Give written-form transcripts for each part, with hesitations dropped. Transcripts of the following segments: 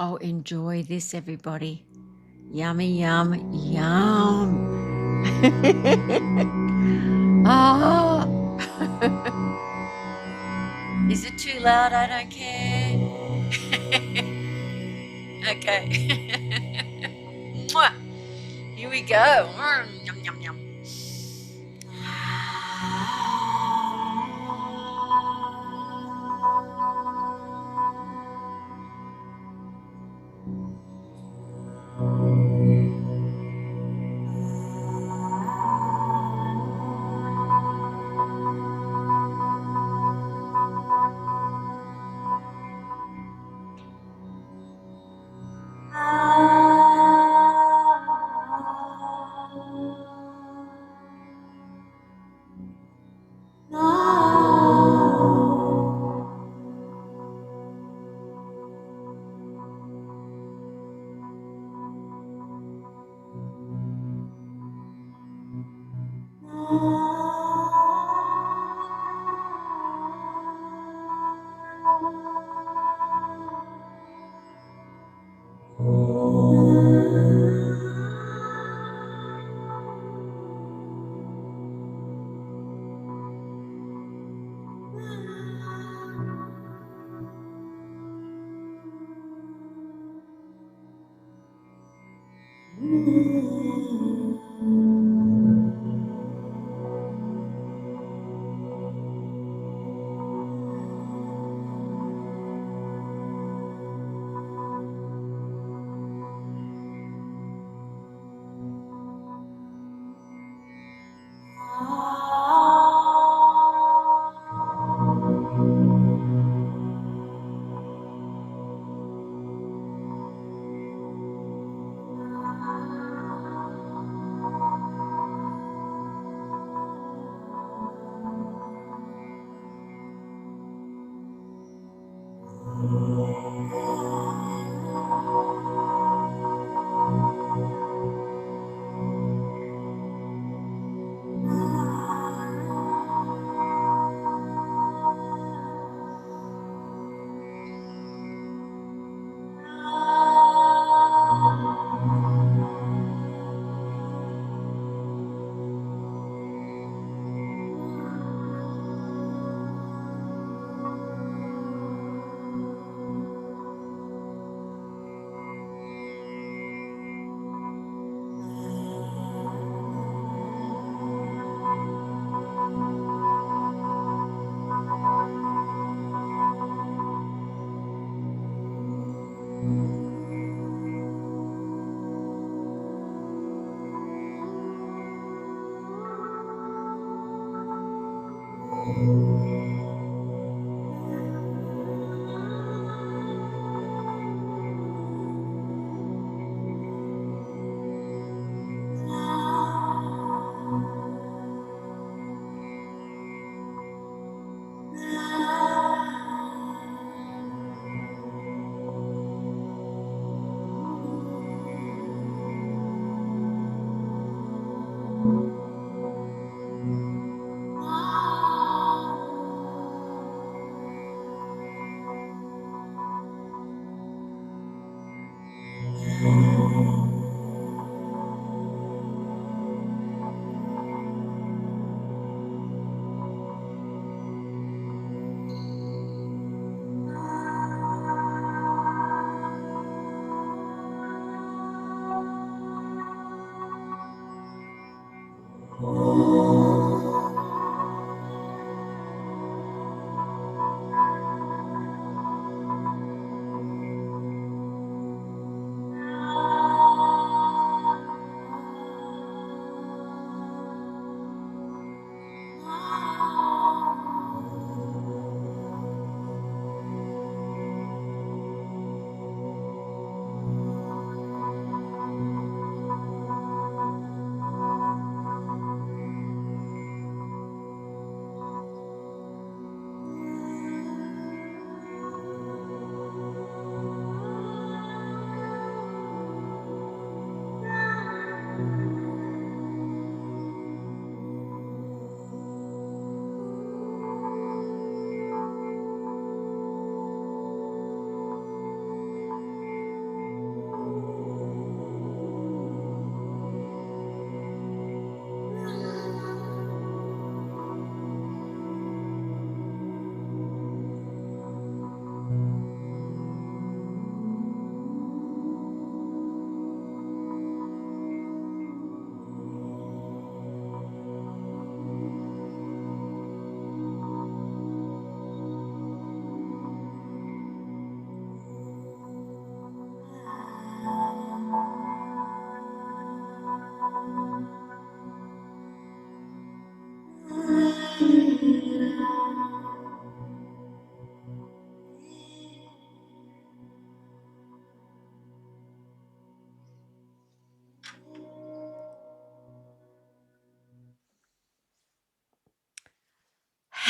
Oh, enjoy this, everybody. Yummy, yum, yum. Ah. Is it too loud? I don't care. Okay. Mwah. Here we go. Yum, yum, yum.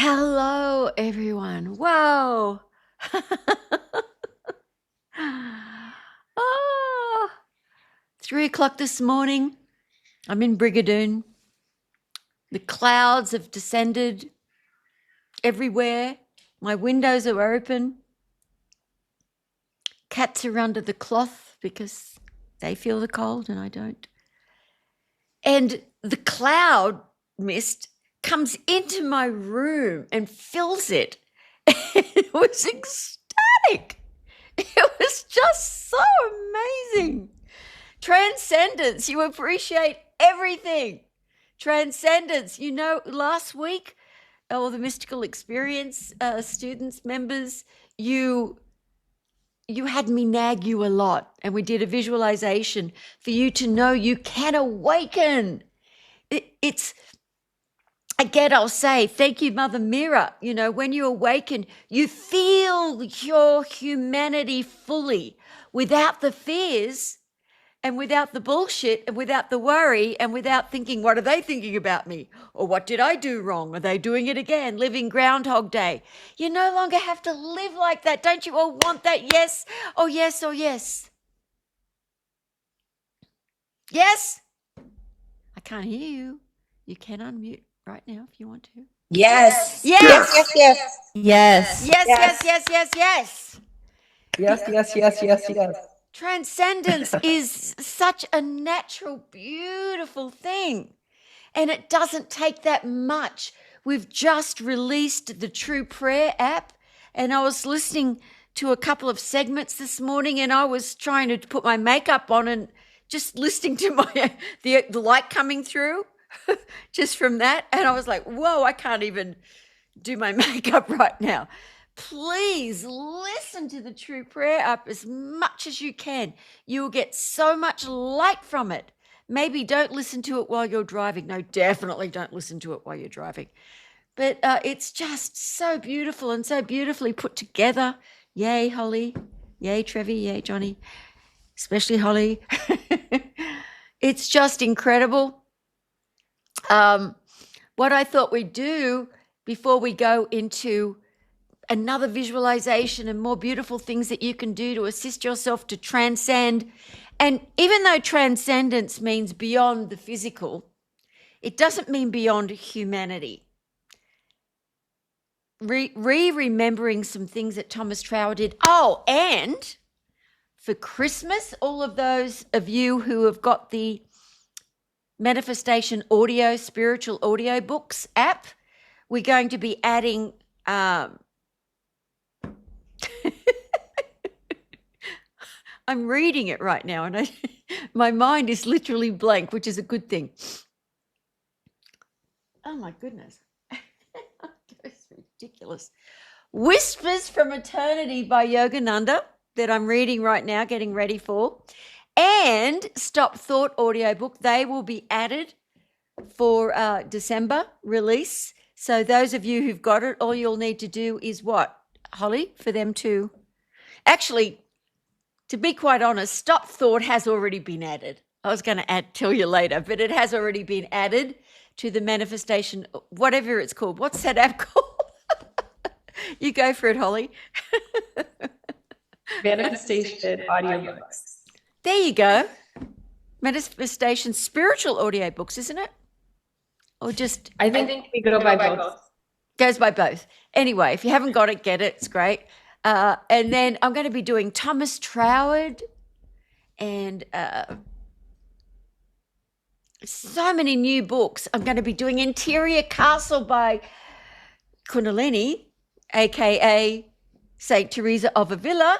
Hello, everyone. Whoa. Oh, 3:00 this morning. I'm in Brigadoon. The clouds have descended everywhere. My windows are open. Cats are under the cloth because they feel the cold and I don't. And the cloud mist comes into my room and fills it. It was ecstatic. It was just so amazing. Transcendence. You appreciate everything. Transcendence. You know, last week, all the mystical experience students, members, you had me nag you a lot, and we did a visualization for you to know you can awaken. It's again, I'll say, thank you, Mother Mirror. You know, when you awaken, you feel your humanity fully without the fears and without the bullshit and without the worry and without thinking, what are they thinking about me? Or what did I do wrong? Are they doing it again? Living Groundhog Day. You no longer have to live like that. Don't you all want that? Yes. Oh, yes. Oh, yes. Yes. I can't hear you. You can unmute right now if you want to. Yes. Yes. Yes. Yes. Yes, Yes. yes, yes, yes, yes. Yes. Yes. Yes. Yes. Yes. Transcendence is such a natural, beautiful thing. And it doesn't take that much. We've just released the True Prayer app. And I was listening to a couple of segments this morning and I was trying to put my makeup on and just listening to my the light coming through just from that. And I was like, whoa, I can't even do my makeup right now. Please listen to the True Prayer app as much as you can. You will get so much light from it. Maybe don't listen to it while you're driving. No, definitely don't listen to it while you're driving. But it's just so beautiful and so beautifully put together. Yay, Holly. Yay, Trevi. Yay, Johnny. Especially Holly. It's just incredible. What I thought we'd do before we go into another visualization and more beautiful things that you can do to assist yourself to transcend. And even though transcendence means beyond the physical, it doesn't mean beyond humanity. Remembering some things that Thomas Trower did. Oh, and for Christmas, all of those of you who have got the Manifestation Audio, Spiritual Audio Books app, we're going to be adding I'm reading it right now and my mind is literally blank, which is a good thing. Oh my goodness. It's ridiculous. Whispers from Eternity by Yogananda that I'm reading right now, getting ready for. And Stop Thought audiobook. They will be added for December release. So those of you who've got it, all you'll need to do is what, Holly, for them to... Actually, to be quite honest, Stop Thought has already been added. I was going to tell you later, but it has already been added to the manifestation, whatever it's called. What's that app called? You go for it, Holly. Manifestation audiobooks. There you go. Manifestation spiritual audiobooks, isn't it? Or just... I think we go by both. Goes by both. Anyway, if you haven't got it, get it. It's great. And then I'm going to be doing Thomas Trower and so many new books. I'm going to be doing Interior Castle by Kundalini, a.k.a. St. Teresa of Avila.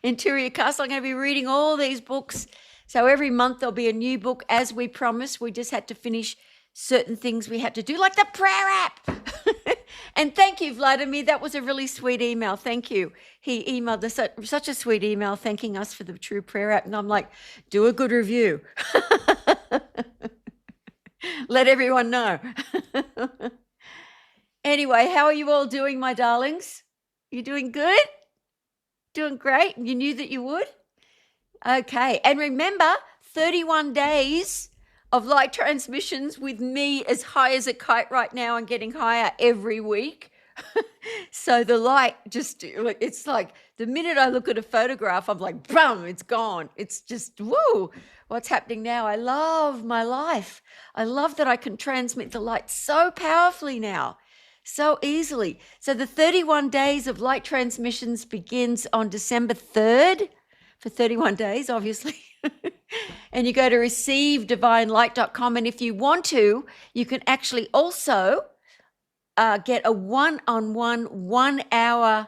Interior Castle. I'm going to be reading all these books. So every month there'll be a new book, as we promised. We just had to finish certain things we had to do, like the prayer app. And thank you, Vladimir. That was a really sweet email. Thank you. He emailed us such a sweet email thanking us for the True Prayer app. And I'm like, do a good review. Let everyone know. Anyway, how are you all doing, my darlings? You doing good? Doing great? You knew that you would? Okay. And remember, 31 days of light transmissions with me as high as a kite right now and getting higher every week. So the light just, it's like the minute I look at a photograph, I'm like, boom, it's gone. It's just, woo, what's happening now? I love my life. I love that I can transmit the light so powerfully now, so easily. So the 31 days of light transmissions begins on December 3rd for 31 days, obviously. And you go to receivedivine.light.com. And if you want to, you can actually also get a one-on-one 1 hour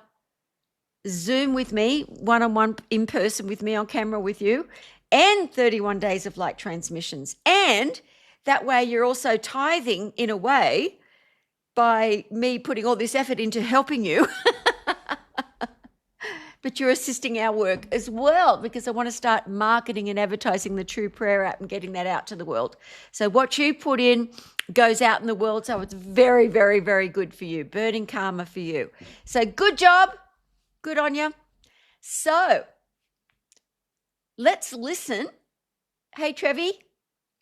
Zoom with me, one-on-one in person with me on camera with you, and 31 days of light transmissions. And that way you're also tithing in a way by me putting all this effort into helping you. But you're assisting our work as well, because I want to start marketing and advertising the True Prayer app and getting that out to the world. So what you put in goes out in the world. So it's very, very, very good for you. Burning karma for you. So good job. Good on you. So let's listen. Hey, Trevi,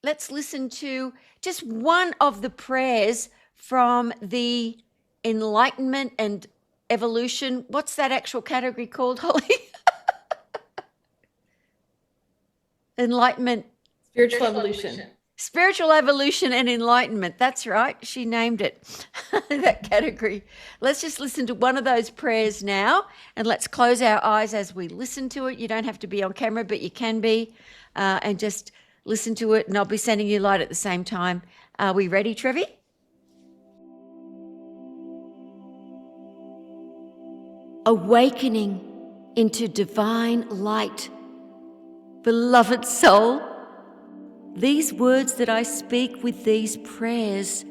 let's listen to just one of the prayers from the enlightenment and evolution. What's that actual category called, Holly? Enlightenment. Spiritual evolution. Spiritual evolution and enlightenment. That's right. She named it, that category. Let's just listen to one of those prayers now, and let's close our eyes as we listen to it. You don't have to be on camera, but you can be, and just listen to it, and I'll be sending you light at the same time. Are we ready, Trevi? Awakening into divine light. Beloved soul, these words that I speak with these prayers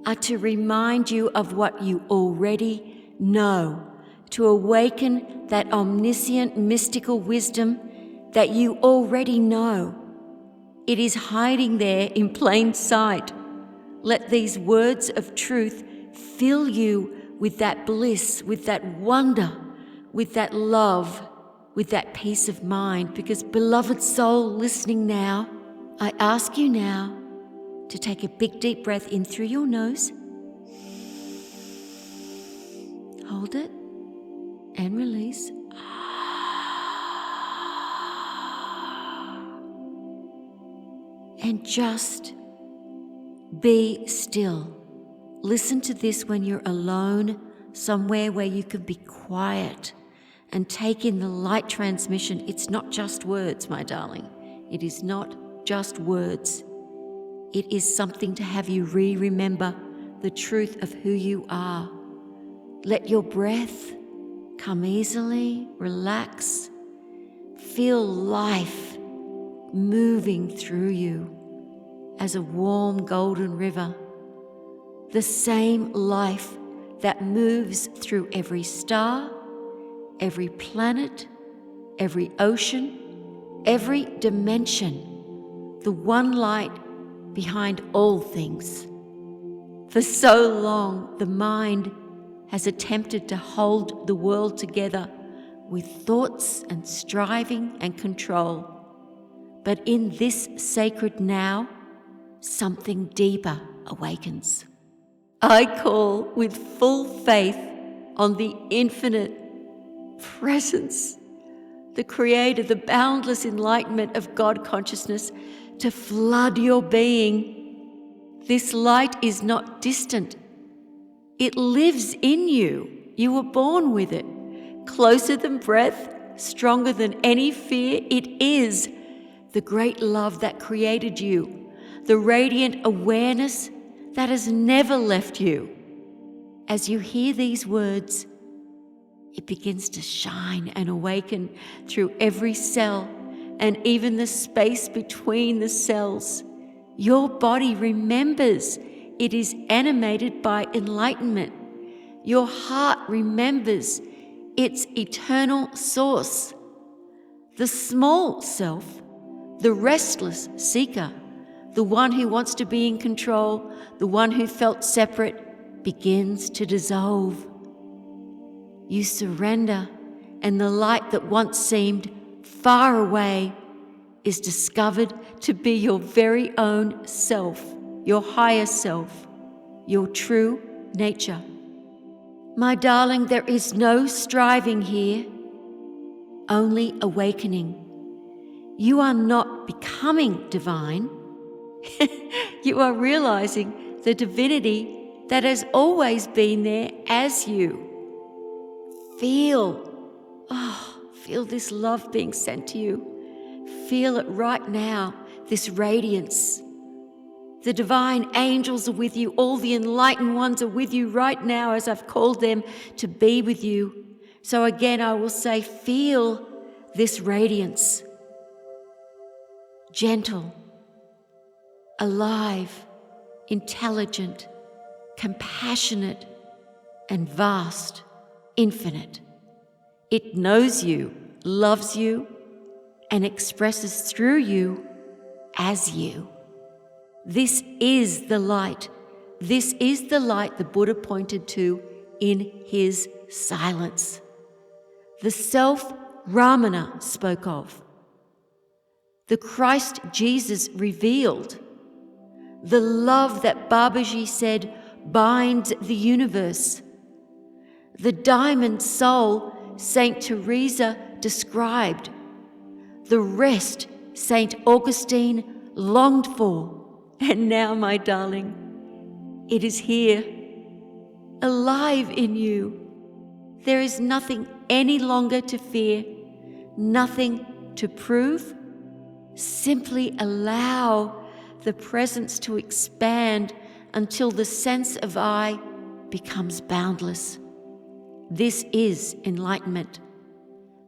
are to remind you of what you already know, to awaken that omniscient mystical wisdom that you already know. It is hiding there in plain sight. Let these words of truth fill you with that bliss, with that wonder, with that love, with that peace of mind. Because, beloved soul listening now, I ask you now to take a big deep breath in through your nose. Hold it and release. And just be still. Listen to this when you're alone, somewhere where you can be quiet and take in the light transmission. It's not just words, my darling. It is not just words. It is something to have you remember the truth of who you are. Let your breath come easily, relax. Feel life moving through you as a warm golden river. The same life that moves through every star, every planet, every ocean, every dimension, the one light behind all things. For so long, the mind has attempted to hold the world together with thoughts and striving and control. But in this sacred now, something deeper awakens. I call with full faith on the infinite presence, the creator, the boundless enlightenment of God consciousness to flood your being. This light is not distant. It lives in you. You were born with it. Closer than breath, stronger than any fear, it is the great love that created you, the radiant awareness that has never left you. As you hear these words, it begins to shine and awaken through every cell and even the space between the cells. Your body remembers it is animated by enlightenment. Your heart remembers its eternal source. The small self, the restless seeker, the one who wants to be in control, the one who felt separate, begins to dissolve. You surrender, and the light that once seemed far away is discovered to be your very own self, your higher self, your true nature. My darling, there is no striving here, only awakening. You are not becoming divine. You are realizing the divinity that has always been there as you. Feel this love being sent to you. Feel it right now, this radiance. The divine angels are with you. All the enlightened ones are with you right now as I've called them to be with you. So again, I will say, feel this radiance. Gentle, alive, intelligent, compassionate, and vast, infinite. It knows you, loves you, and expresses through you as you. This is the light. This is the light the Buddha pointed to in his silence. The self Ramana spoke of. The Christ Jesus revealed. The love that Babaji said binds the universe. The diamond soul Saint Teresa described. The rest Saint Augustine longed for. And now, my darling, it is here, alive in you. There is nothing any longer to fear, nothing to prove. Simply allow the presence to expand until the sense of I becomes boundless. This is enlightenment.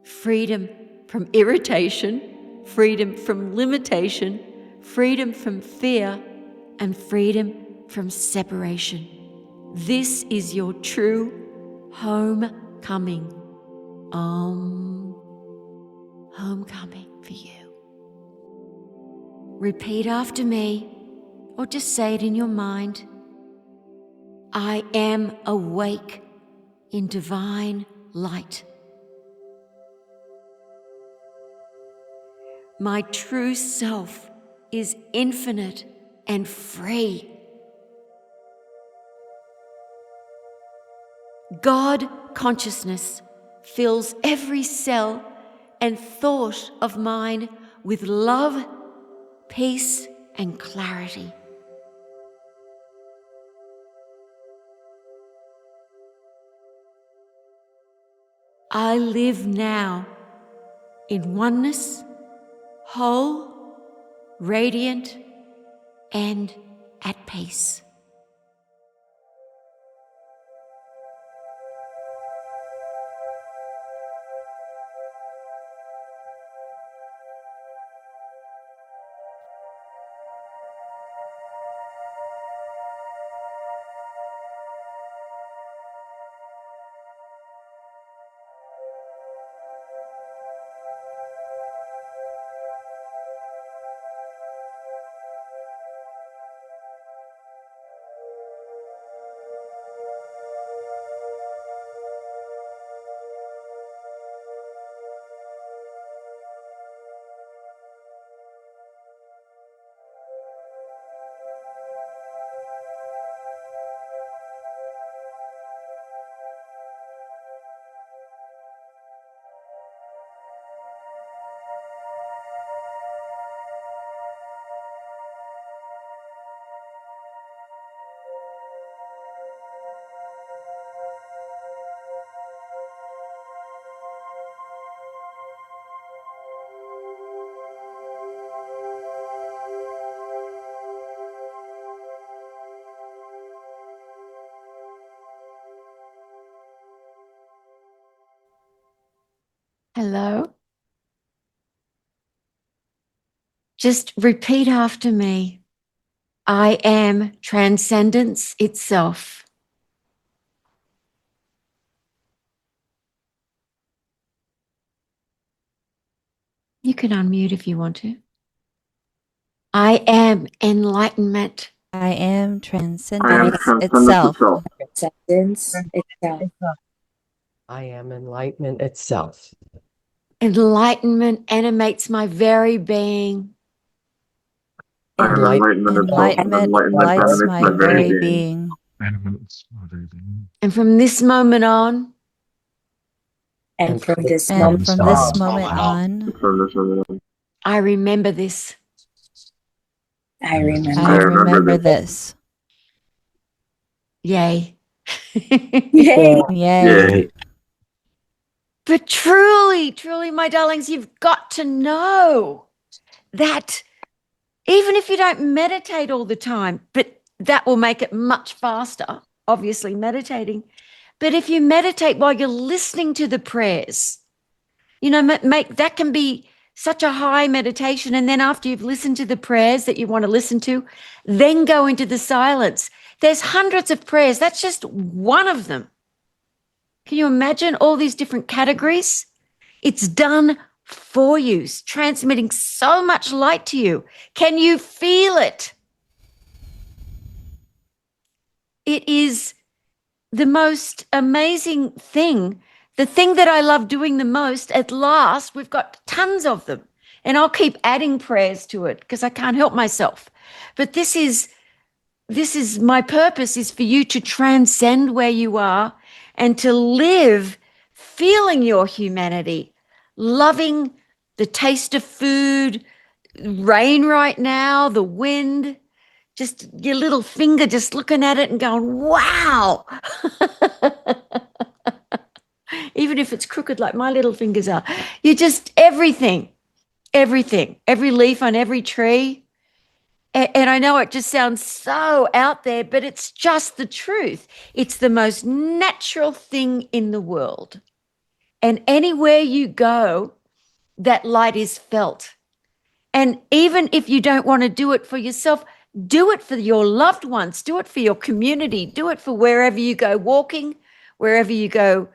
Freedom from irritation, freedom from limitation, freedom from fear, and freedom from separation. This is your true homecoming. Homecoming for you. Repeat after me, or just say it in your mind. I am awake in divine light. My true self is infinite and free. God consciousness fills every cell and thought of mine with love, peace, and clarity. I live now in oneness, whole, radiant, and at peace. Hello. Just repeat after me. I am transcendence itself. You can unmute if you want to. I am enlightenment. I am transcendence itself. Transcendence itself. I am enlightenment itself. Enlightenment animates my very being. Enlightenment Enlightenment lights my very being. And from this moment on, And from this And moment from this moment on, I remember this. I remember. I remember this. Yay. Yay. Yay. But truly, truly, my darlings, you've got to know that even if you don't meditate all the time, but that will make it much faster, obviously, meditating. But if you meditate while you're listening to the prayers, you know, make that can be such a high meditation. And then after you've listened to the prayers that you want to listen to, then go into the silence. There's hundreds of prayers. That's just one of them. Can you imagine all these different categories? It's done for you, transmitting so much light to you. Can you feel it? It is the most amazing thing. The thing that I love doing the most, at last, we've got tons of them. And I'll keep adding prayers to it because I can't help myself. But this is my purpose, is for you to transcend where you are and to live feeling your humanity, loving the taste of food, rain right now, the wind, just your little finger just looking at it and going, wow. Even if it's crooked like my little fingers are. You just, everything, every leaf on every tree. And I know it just sounds so out there, but it's just the truth. It's the most natural thing in the world. And anywhere you go, that light is felt. And even if you don't want to do it for yourself, do it for your loved ones, do it for your community, do it for wherever you go walking, wherever you go.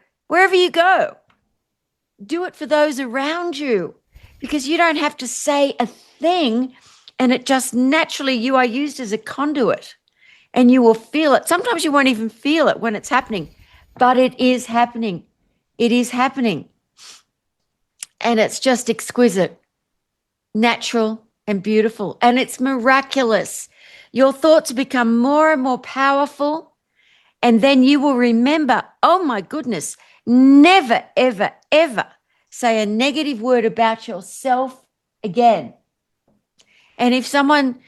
Do it for those around you, because you don't have to say a thing, and it just naturally, you are used as a conduit and you will feel it. Sometimes you won't even feel it when it's happening, but it is happening. It is happening. And it's just exquisite, natural and beautiful. And it's miraculous. Your thoughts become more and more powerful. And then you will remember, oh my goodness, never, ever, ever say a negative word about yourself again. And if someone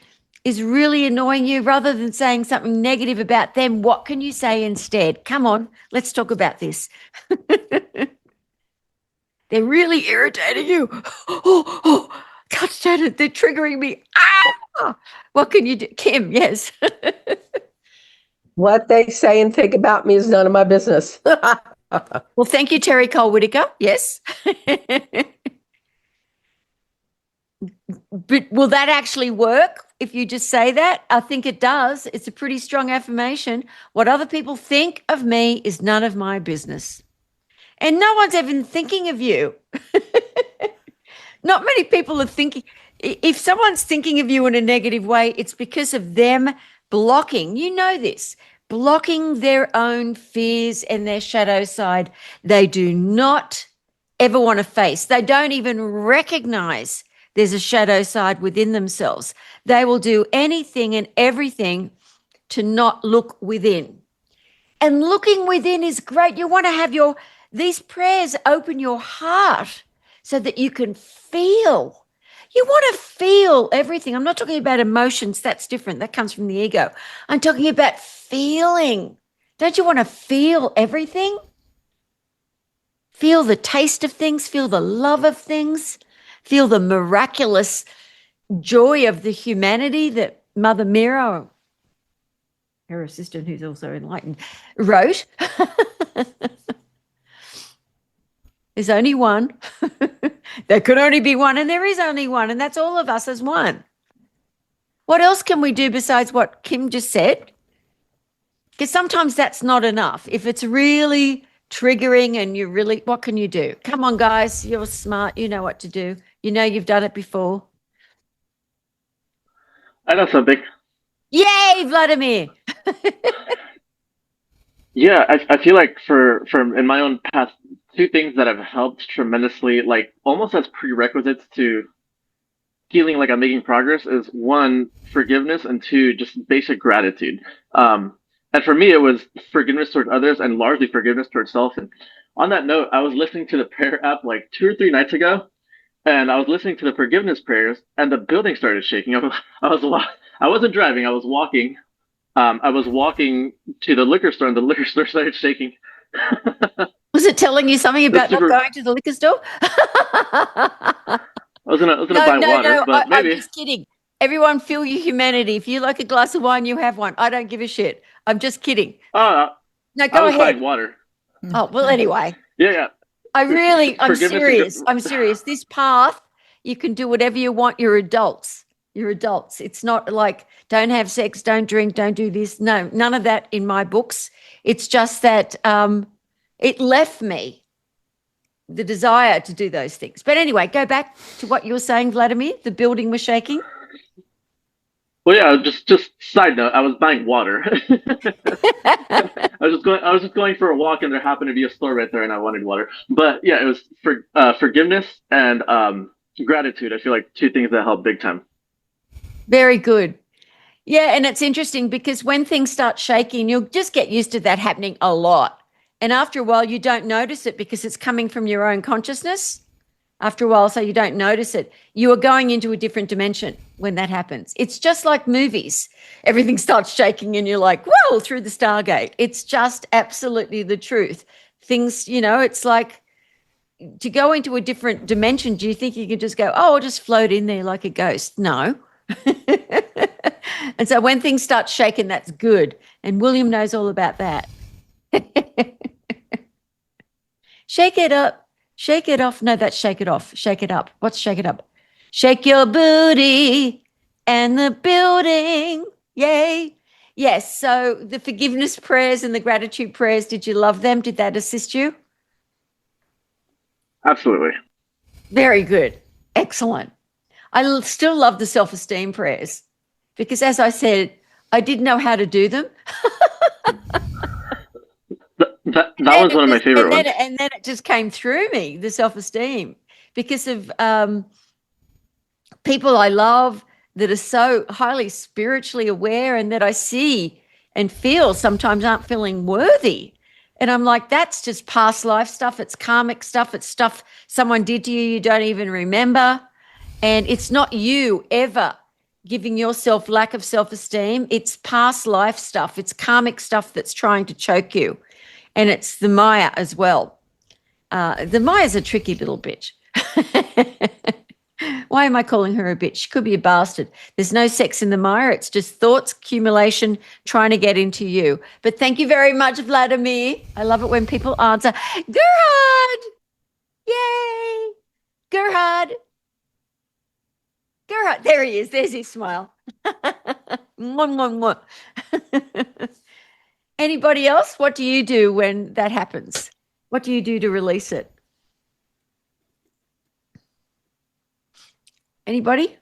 is really annoying you, rather than saying something negative about them, what can you say instead? Come on, let's talk about this. They're really irritating you. Oh, God damn it, they're triggering me. Ah! What can you do? Kim, yes. What they say and think about me is none of my business. Well, thank you, Terry Cole Whitaker. Yes. But will that actually work if you just say that? I think it does. It's a pretty strong affirmation. What other people think of me is none of my business. And no one's even thinking of you. Not many people are thinking. If someone's thinking of you in a negative way, it's because of them blocking, you know this, blocking their own fears and their shadow side. They do not ever want to face. They don't even recognize there's a shadow side within themselves. They will do anything and everything to not look within. And looking within is great. You want to have these prayers open your heart so that you can feel. You want to feel everything. I'm not talking about emotions. That's different. That comes from the ego. I'm talking about feeling. Don't you want to feel everything? Feel the taste of things, feel the love of things, feel the miraculous joy of the humanity that Mother Mira, her assistant who's also enlightened, wrote. There's only one. There could only be one, and there is only one, and that's all of us as one. What else can we do besides what Kim just said? Because sometimes that's not enough. If it's really triggering and you really, what can you do? Come on, guys, you're smart. You know what to do. You know you've done it before. I know something. Yay, Vladimir. Yeah, I feel like for in my own past, two things that have helped tremendously, like almost as prerequisites to feeling like I'm making progress is one, forgiveness, and two, just basic gratitude. And for me, it was forgiveness toward others and largely forgiveness towards self. And on that note, I was listening to the prayer app like 2 or 3 nights ago, and I was listening to the forgiveness prayers, and the building started shaking. I wasn't driving. I was walking. I was walking to the liquor store, and the liquor store started shaking. Was it telling you something about not going to the liquor store? I was gonna buy water, but maybe. I'm just kidding. Everyone feel your humanity. If you like a glass of wine, you have one. I don't give a shit. I'm just kidding. Oh, No, I go was ahead. buying water. Oh, well, anyway. Yeah. I'm Forgiveness serious. I'm serious. This path, you can do whatever you want. You're adults. You're adults. It's not like don't have sex, don't drink, don't do this. No, none of that in my books. It's just that it left me the desire to do those things. But anyway, go back to what you were saying, Vladimir. The building was shaking. Well, yeah. Just side note. I was buying water. I was just going for a walk, and there happened to be a store right there, and I wanted water. But yeah, it was forgiveness and gratitude. I feel like two things that help big time. Very good. Yeah, and it's interesting because when things start shaking, you'll just get used to that happening a lot. And after a while, you don't notice it because it's coming from your own consciousness. After a while, so you don't notice it. You are going into a different dimension when that happens. It's just like movies. Everything starts shaking and you're like, whoa, through the Stargate. It's just absolutely the truth. Things, it's like to go into a different dimension. Do you think you can just go, oh, I'll just float in there like a ghost? No. And so when things start shaking, that's good. And William knows all about that. Shake it up, shake it off. No, that's shake it off, shake it up. What's shake it up? Shake your booty and the building. Yay. Yes. So the forgiveness prayers and the gratitude prayers, did you love them? Did that assist you? Absolutely. Very good. Excellent. I still love the self-esteem prayers because, as I said, I didn't know how to do them. That was one of my favorite ones. And then it just came through me, the self-esteem, because of people I love that are so highly spiritually aware and that I see and feel sometimes aren't feeling worthy. And I'm like, that's just past life stuff. It's karmic stuff. It's stuff someone did to you you don't even remember. And it's not you ever giving yourself lack of self-esteem. It's past life stuff. It's karmic stuff that's trying to choke you. And it's the Maya as well. The Maya's a tricky little bitch. Why am I calling her a bitch? She could be a bastard. There's no sex in the Maya. It's just thoughts, accumulation, trying to get into you. But thank you very much, Vladimir. I love it when people answer. Gerhard! Yay! Gerhard! Gerhard, there he is. There's his smile. Mwah, mwah, mwah. Anybody else? What do you do when that happens? What do you do to release it? Anybody?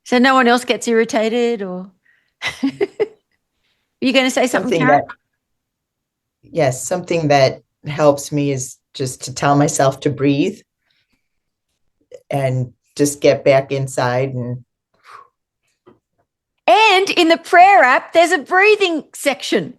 So no one else gets irritated or are you going to say something, Karen? Yes, something that helps me is just to tell myself to breathe and just get back inside. And in the prayer app, there's a breathing section.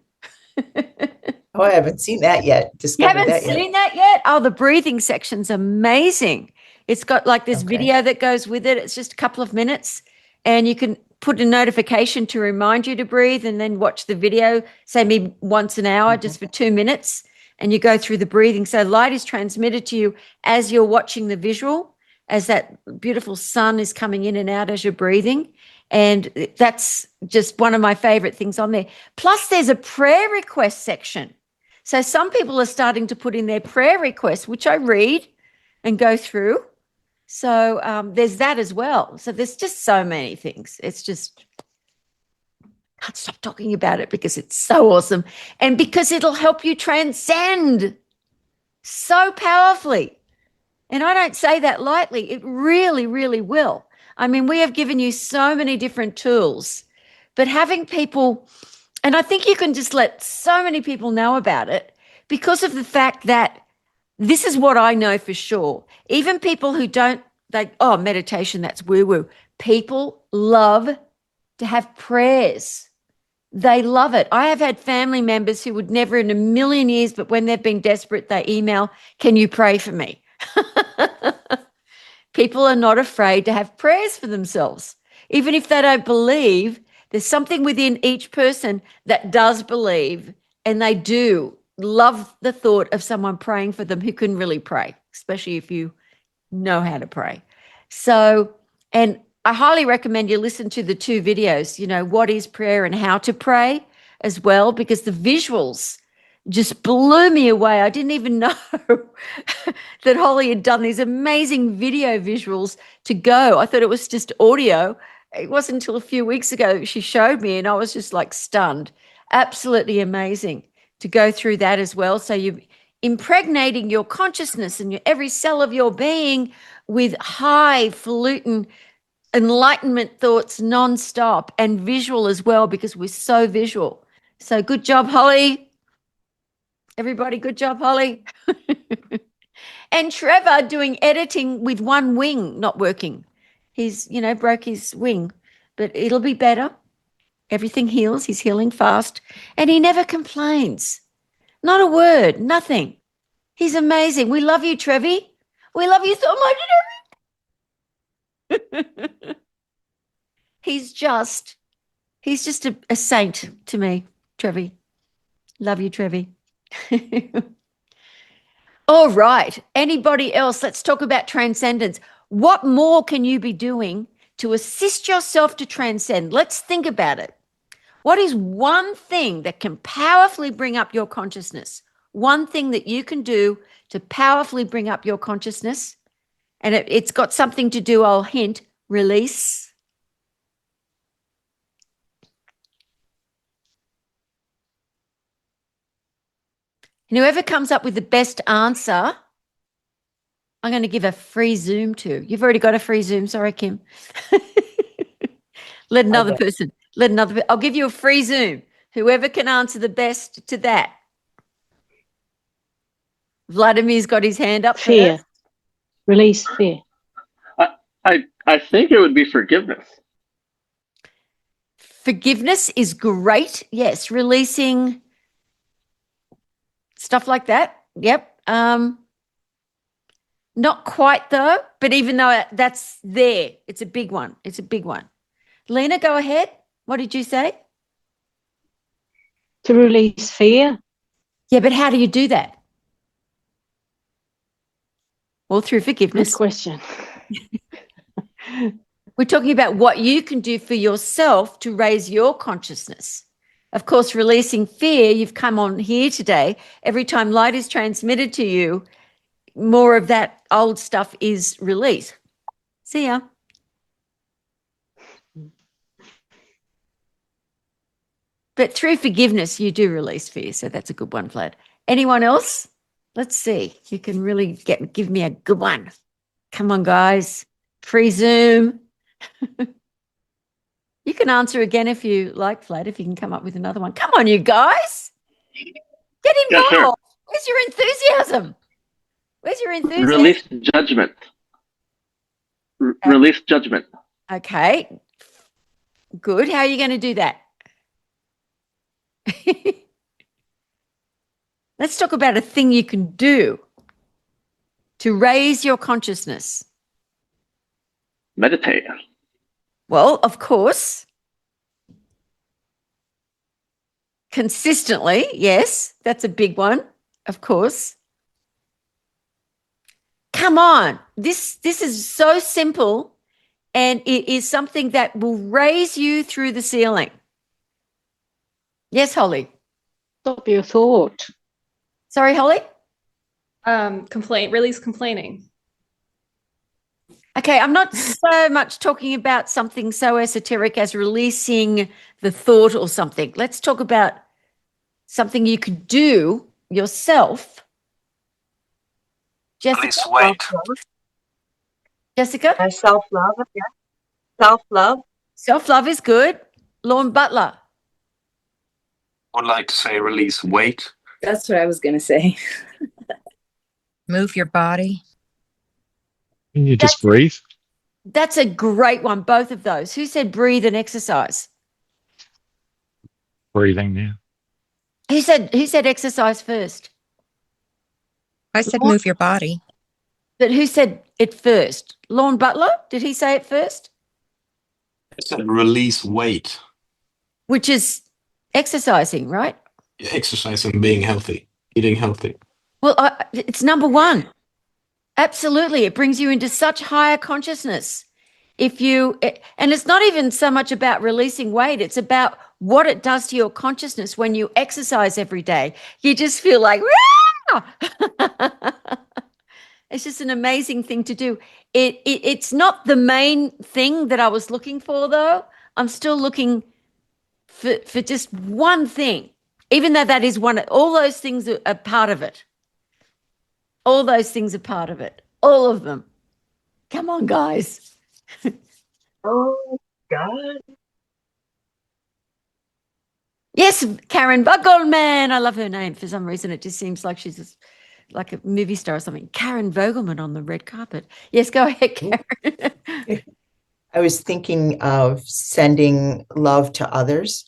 Oh, I haven't seen that yet. You haven't seen that yet? Oh, the breathing section's amazing. It's got like this video that goes with it. It's just a couple of minutes and you can put a notification to remind you to breathe and then watch the video, say maybe once an hour, just for 2 minutes, and you go through the breathing. So light is transmitted to you as you're watching the visual, as that beautiful sun is coming in and out as you're breathing. And that's just one of my favorite things on there. Plus there's a prayer request section. So some people are starting to put in their prayer requests, which I read and go through. So there's that as well. So there's just so many things. It's just, I can't stop talking about it because it's so awesome. And because it'll help you transcend so powerfully. And I don't say that lightly. It really, really will. I mean, we have given you so many different tools, but having people, and I think you can just let so many people know about it because of the fact that this is what I know for sure. Even people who don't meditation, that's woo-woo. People love to have prayers. They love it. I have had family members who would never in a million years, but when they've been desperate, they email, can you pray for me? People are not afraid to have prayers for themselves. Even if they don't believe, there's something within each person that does believe, and they do love the thought of someone praying for them who can really pray, especially if you know how to pray. So, and I highly recommend you listen to the 2 videos, what is prayer and how to pray as well, because the visuals just blew me away. I didn't even know that Holly had done these amazing video visuals to go. I thought it was just audio. It wasn't until a few weeks ago she showed me, and I was just like stunned. Absolutely amazing to go through that as well. So you're impregnating your consciousness and every cell of your being with highfalutin enlightenment thoughts nonstop, and visual as well, because we're so visual. So good job, Holly. Everybody, good job, Holly. And Trevor doing editing with one wing not working. He's, broke his wing, but it'll be better. Everything heals. He's healing fast, and he never complains. Not a word, nothing. He's amazing. We love you, Trevi. We love you so much, Trevi. He's just a saint to me, Trevi. Love you, Trevi. All right. Anybody else? Let's talk about transcendence. What more can you be doing to assist yourself to transcend? Let's think about it. What is one thing that can powerfully bring up your consciousness? One thing that you can do to powerfully bring up your consciousness? And it's got something to do, I'll hint, release. And whoever comes up with the best answer, I'm going to give a free Zoom to. You've already got a free Zoom. Sorry, Kim. Let another person. I'll give you a free Zoom. Whoever can answer the best to that. Vladimir's got his hand up. Fear. First. Release fear. I think it would be forgiveness. Forgiveness is great. Yes, releasing stuff like that. Yep. Not quite though, but even though that's there, it's a big one. It's a big one. Lena, go ahead. What did you say? To release fear. Yeah, but how do you do that? Well, through forgiveness. Good question. We're talking about what you can do for yourself to raise your consciousness. Of course, releasing fear, you've come on here today. Every time light is transmitted to you, more of that old stuff is released. See ya. But through forgiveness, you do release fear. So that's a good one, Vlad. Anyone else? Let's see. You can really give me a good one. Come on, guys. Free Zoom. You can answer again if you like, Vlad, if you can come up with another one. Come on, you guys. Get involved. Yeah, sure. Where's your enthusiasm? Where's your enthusiasm? Release judgment. Release judgment. Okay. Good. How are you going to do that? Let's talk about a thing you can do to raise your consciousness. Meditate. Well, of course. Consistently, yes, that's a big one, of course. Come on. This is so simple, and it is something that will raise you through the ceiling. Yes, Holly. Stop your thought. Sorry, Holly? Release complaining. Okay, I'm not so much talking about something so esoteric as releasing the thought or something. Let's talk about something you could do yourself. Jessica? Release weight. Jessica? Self-love, yeah. Self-love. Self-love is good. Lorne Butler. Would like to say release weight. That's what I was going to say. Move your body. Can you just breathe? That's a great one, both of those. Who said breathe and exercise? Breathing, yeah. Who said exercise first? I said move your body. But who said it first? Lorne Butler? Did he say it first? I said release weight. Which is exercising, right? Exercise and being healthy, eating healthy. Well, it's number one. Absolutely. It brings you into such higher consciousness. And it's not even so much about releasing weight. It's about what it does to your consciousness when you exercise every day. You just feel like, it's just an amazing thing to do. It's not the main thing that I was looking for, though. I'm still looking for just one thing, even though that is one. All those things are part of it. All those things are part of it. All of them. Come on, guys. Oh, God. Yes, Karen Vogelman. I love her name. For some reason, it just seems like she's like a movie star or something. Karen Vogelman on the red carpet. Yes, go ahead, Karen. I was thinking of sending love to others.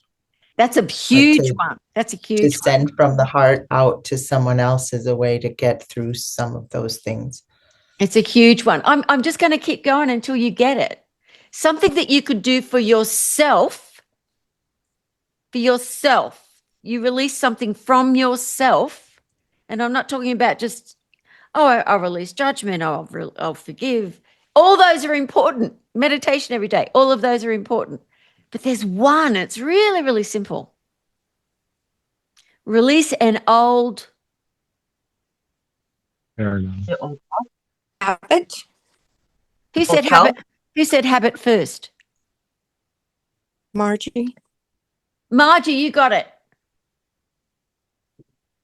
That's a huge one. That's a huge one. To send from the heart out to someone else is a way to get through some of those things. It's a huge one. I'm just going to keep going until you get it. Something that you could do for yourself. For yourself. You release something from yourself. And I'm not talking about just, I'll release judgment. I'll forgive. All those are important. Meditation every day. All of those are important. But there's one. It's really, really simple. Release an old habit. Who said habit? Who said habit first? Margie. Margie, you got it.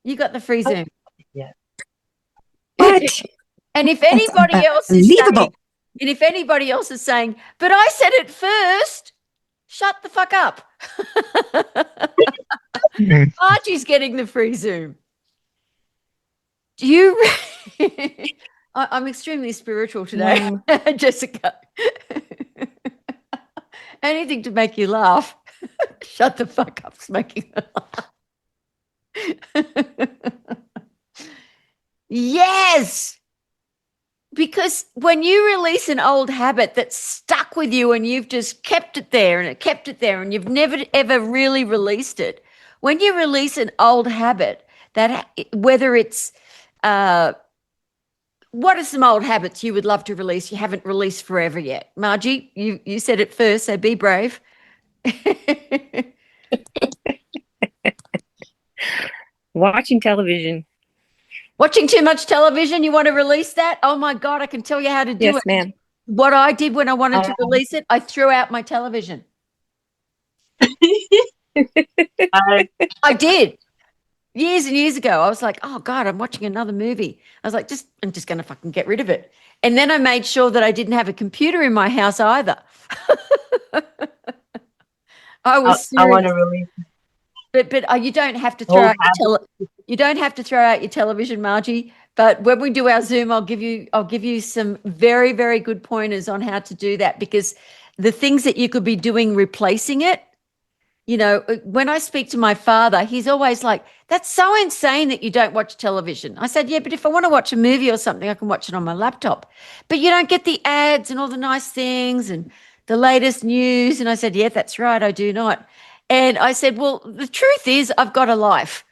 You got the free Zoom. Yeah. What? And if anybody else is saying, but I said it first, shut the fuck up. Margie's getting the free Zoom. Do you? I'm extremely spiritual today, Jessica. Anything to make you laugh. Shut the fuck up, it's making her laugh. Yes. Because when you release an old habit that's stuck with you and you've just kept it there and you've never ever really released it, when you release an old habit, that whether it's what are some old habits you would love to release you haven't released forever yet? Margie, you said it first, so be brave. Watching television. Watching too much television, you want to release that? Oh my God, I can tell you how to do it. Yes, ma'am. What I did when I wanted to release it, I threw out my television. I did. Years and years ago, I was like, oh God, I'm watching another movie. I was like, I'm just going to fucking get rid of it. And then I made sure that I didn't have a computer in my house either. I was serious. I want to release. But you don't have to throw out you don't have to throw out your television, Margie. But when we do our Zoom, I'll give you some very, very good pointers on how to do that, because the things that you could be doing replacing it. You know, when I speak to my father, he's always like, that's so insane that you don't watch television. I said, yeah, but if I want to watch a movie or something, I can watch it on my laptop. But you don't get the ads and all the nice things and the latest news. And I said, yeah, that's right, I do not. And I said, well, the truth is I've got a life.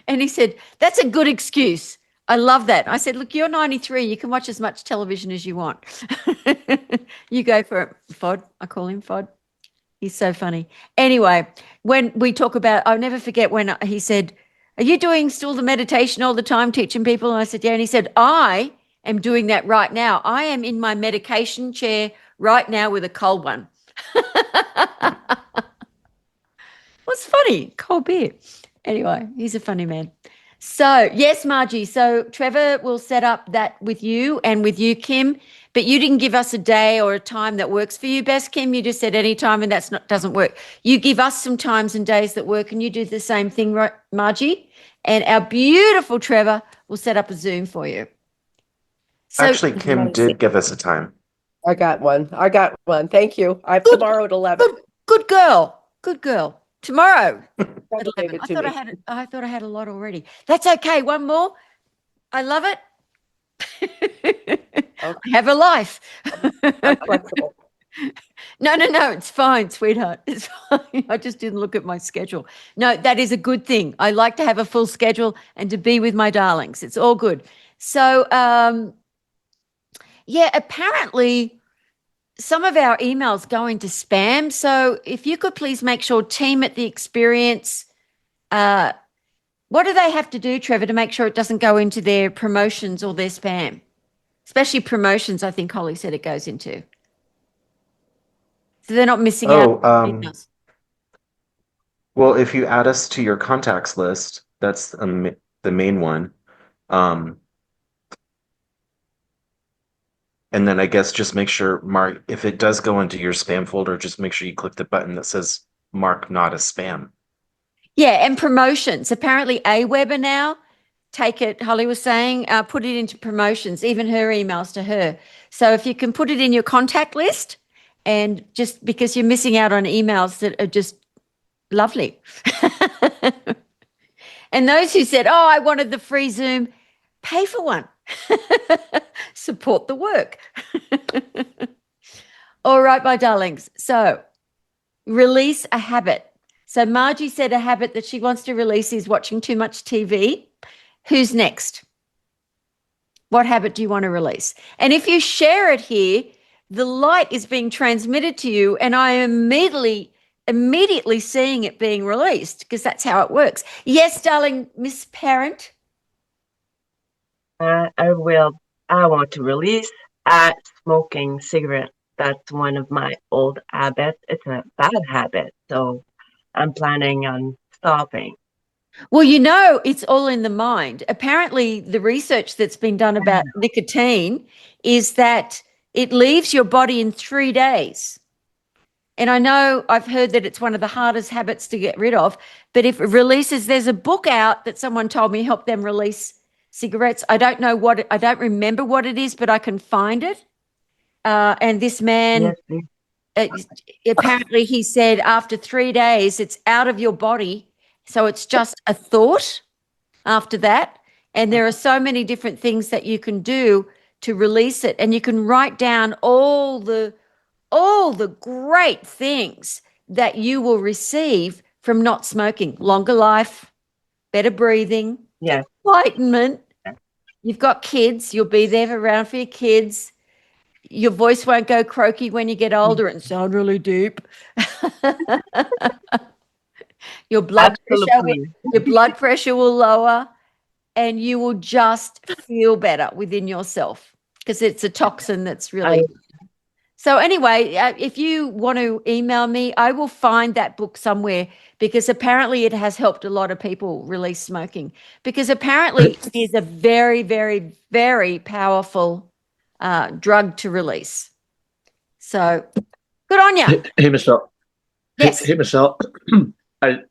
And he said, that's a good excuse. I love that. I said, look, you're 93. You can watch as much television as you want. You go for it, Fod. I call him Fod. He's so funny. Anyway, when we talk about, I'll never forget when he said, are you doing still the meditation all the time, teaching people? And I said, yeah. And he said, I am doing that right now. I am in my medication chair right now with a cold one. What's funny? Cold beer. Anyway, he's a funny man. So, yes, Margie. So Trevor will set up that with you and with you, Kim. But you didn't give us a day or a time that works for you best, Kim. You just said any time, and doesn't work. You give us some times and days that work, and you do the same thing, right, Margie? And our beautiful Trevor will set up a Zoom for you. So Actually, Kim did give us a time. I got one. Thank you. I have tomorrow at 11. good girl. Good girl. Tomorrow at Probably 11. gave it I to thought me. I thought I had a lot already. That's okay. One more. I love it. I have a life. I'm flexible. No, it's fine, sweetheart. It's fine. I just didn't look at my schedule. No, that is a good thing. I like to have a full schedule and to be with my darlings. It's all good. So, yeah, apparently some of our emails go into spam. So if you could please make sure team at the experience, what do they have to do, Trevor, to make sure it doesn't go into their promotions or their spam? Especially promotions, I think Holly said it goes into. So they're not missing out on emails. Well, if you add us to your contacts list, that's the main one. And then I guess just make sure, Mark, if it does go into your spam folder, just make sure you click the button that says mark not as spam. Yeah, and promotions. Apparently AWeber now, take it, Holly was saying, put it into promotions, even her emails to her. So if you can put it in your contact list, and just because you're missing out on emails that are just lovely. And those who said, oh, I wanted the free Zoom, pay for one. Support the work. All right, my darlings. So release a habit. So Margie said a habit that she wants to release is watching too much TV. Who's next? What habit do you want to release? And if you share it here, the light is being transmitted to you, and I am immediately seeing it being released because that's how it works. Yes, darling, Miss Parent. I want to release smoking cigarettes. That's one of my old habits. It's a bad habit, so I'm planning on stopping. Well, you know, it's all in the mind. Apparently, the research that's been done about nicotine is that it leaves your body in 3 days. And I know I've heard that it's one of the hardest habits to get rid of, but if it releases, there's a book out that someone told me helped them release cigarettes. I don't remember what it is, but I can find it. And this man, apparently he said after 3 days, it's out of your body. So it's just a thought after that. And there are so many different things that you can do to release it. And you can write down all the great things that you will receive from not smoking. Longer life, better breathing, enlightenment. You've got kids. You'll be there around for your kids. Your voice won't go croaky when you get older and sound really deep. Your blood pressure will lower, and you will just feel better within yourself because it's a toxin that's really. So anyway, if you want to email me, I will find that book somewhere because apparently it has helped a lot of people release smoking because apparently it is a very, very, very powerful drug to release. So good on you. Hey, Michelle. Yes. Hey, Michelle.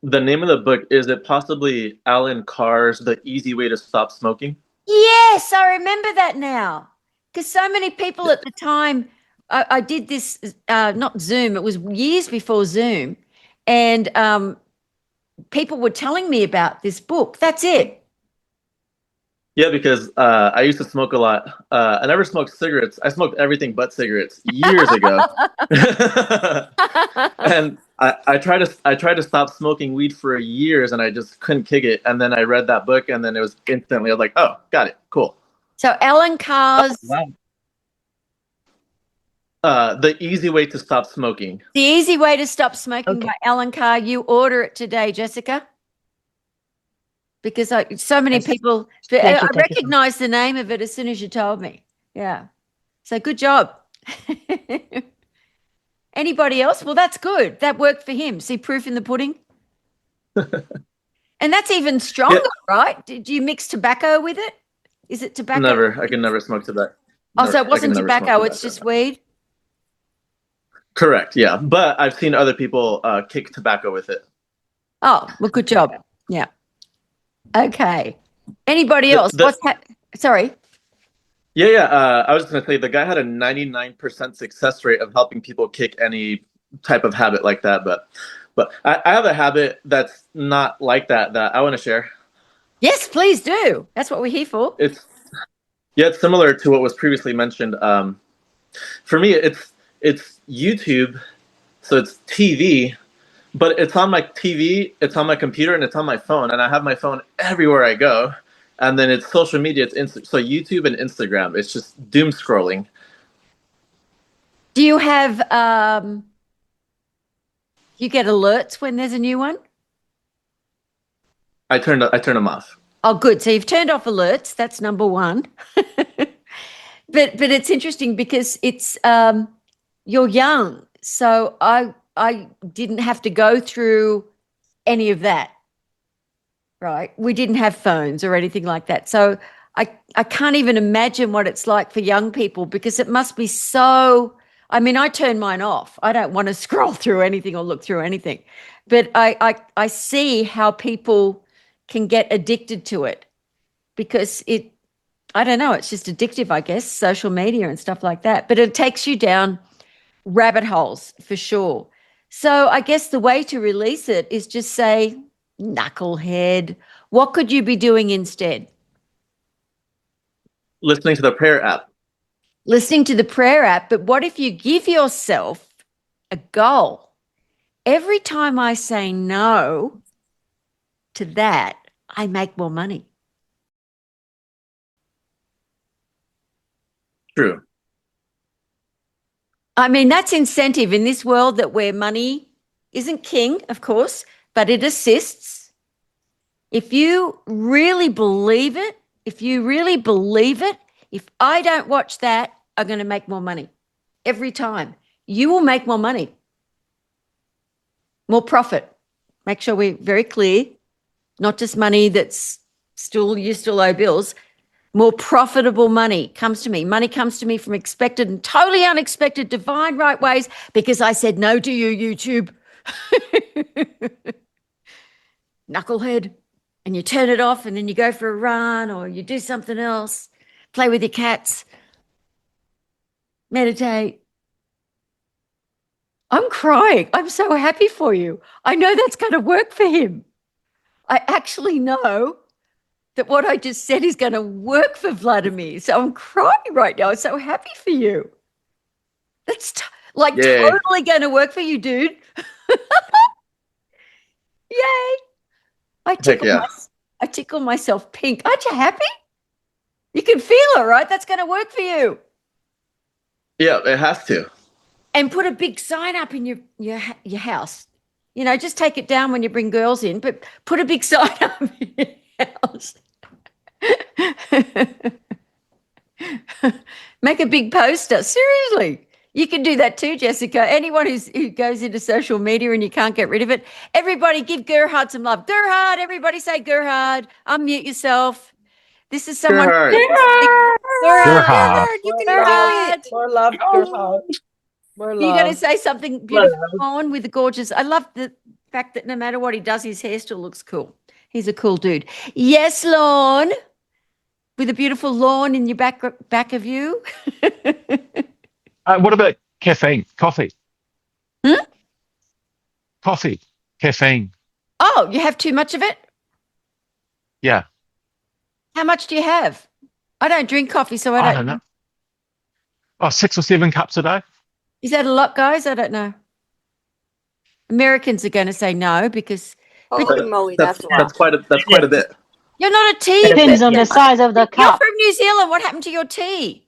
The name of the book, is it possibly Alan Carr's The Easy Way to Stop Smoking? Yes, I remember that now because so many people at the time, I did this, not Zoom, it was years before Zoom, and people were telling me about this book. That's it. Yeah, because I used to smoke a lot. I never smoked cigarettes. I smoked everything but cigarettes years ago. And I tried to stop smoking weed for years, and I just couldn't kick it. And then I read that book, and then it was instantly, I was like, oh, got it, cool. So Alan Carr's The Easy Way to Stop Smoking. The Easy Way to Stop Smoking by Alan Carr. You order it today, Jessica. Because so many people, I recognized the name of it as soon as you told me. Yeah. So good job. Anybody else? Well, that's good. That worked for him. See proof in the pudding? And that's even stronger, right? Did you mix tobacco with it? Is it tobacco? Never. I can never smoke tobacco. Oh, so it wasn't tobacco. It's just weed? Correct. Yeah. But I've seen other people kick tobacco with it. Oh, well, good job. Yeah. Okay. Anybody else? Sorry. Yeah. I was going to say the guy had a 99% success rate of helping people kick any type of habit like that. But I have a habit that's not like that I want to share. Yes, please do. That's what we're here for. It's similar to what was previously mentioned. For me, it's YouTube, so it's TV, but it's on my TV, it's on my computer, and it's on my phone, and I have my phone everywhere I go. And then it's social media, so YouTube and Instagram. It's just doom scrolling. Do you have you get alerts when there's a new one? I turn them off. Oh, good. So you've turned off alerts. That's number one. But it's interesting because it's you're young, so I didn't have to go through any of that. Right? We didn't have phones or anything like that. So I can't even imagine what it's like for young people, because it must be so. I mean, I turn mine off. I don't want to scroll through anything or look through anything. But I see how people can get addicted to it, because I don't know, it's just addictive, I guess, social media and stuff like that. But it takes you down rabbit holes for sure. So I guess the way to release it is just say, knucklehead, what could you be doing instead? Listening to the prayer app. Listening to the prayer app. But what if you give yourself a goal? Every time I say no to that, I make more money. True. I mean, that's incentive in this world that where money isn't king, of course, but it assists. If you really believe it, if I don't watch that, I'm going to make more money every time. You will make more money, more profit. Make sure we're very clear, not just money that's you still owe bills. More profitable money comes to me. Money comes to me from expected and totally unexpected divine right ways, because I said no to you, YouTube. Knucklehead. And you turn it off, and then you go for a run, or you do something else, play with your cats, meditate. I'm crying. I'm so happy for you. I know that's going to work for him. I actually know that what I just said is going to work for Vladimir. So I'm crying right now. I'm so happy for you. That's totally going to work for you, dude. Yay. I tickle myself pink. Aren't you happy? You can feel it, right? That's going to work for you. Yeah, it has to. And put a big sign up in your house. You know, just take it down when you bring girls in, but put a big sign up in your house. Make a big poster. Seriously. You can do that too, Jessica. Anyone who goes into social media and you can't get rid of it, everybody give Gerhard some love. Gerhard, everybody say Gerhard. Unmute yourself. This is someone. Gerhard. Gerhard. You can do it. More love, Gerhard. More love. You got to say something beautiful on with the gorgeous. I love the fact that no matter what he does, his hair still looks cool. He's a cool dude. Yes, Lorne, with a beautiful lawn in your back of you. What about caffeine? Coffee? Coffee, caffeine. Oh, you have too much of it? Yeah. How much do you have? I don't drink coffee, so I don't know. Oh, 6 or 7 cups a day. Is that a lot, guys? I don't know. Americans are going to say no because Holy moly, that's quite a bit. You're not a tea. Depends on the size of the You're cup. from New Zealand. What happened to your tea?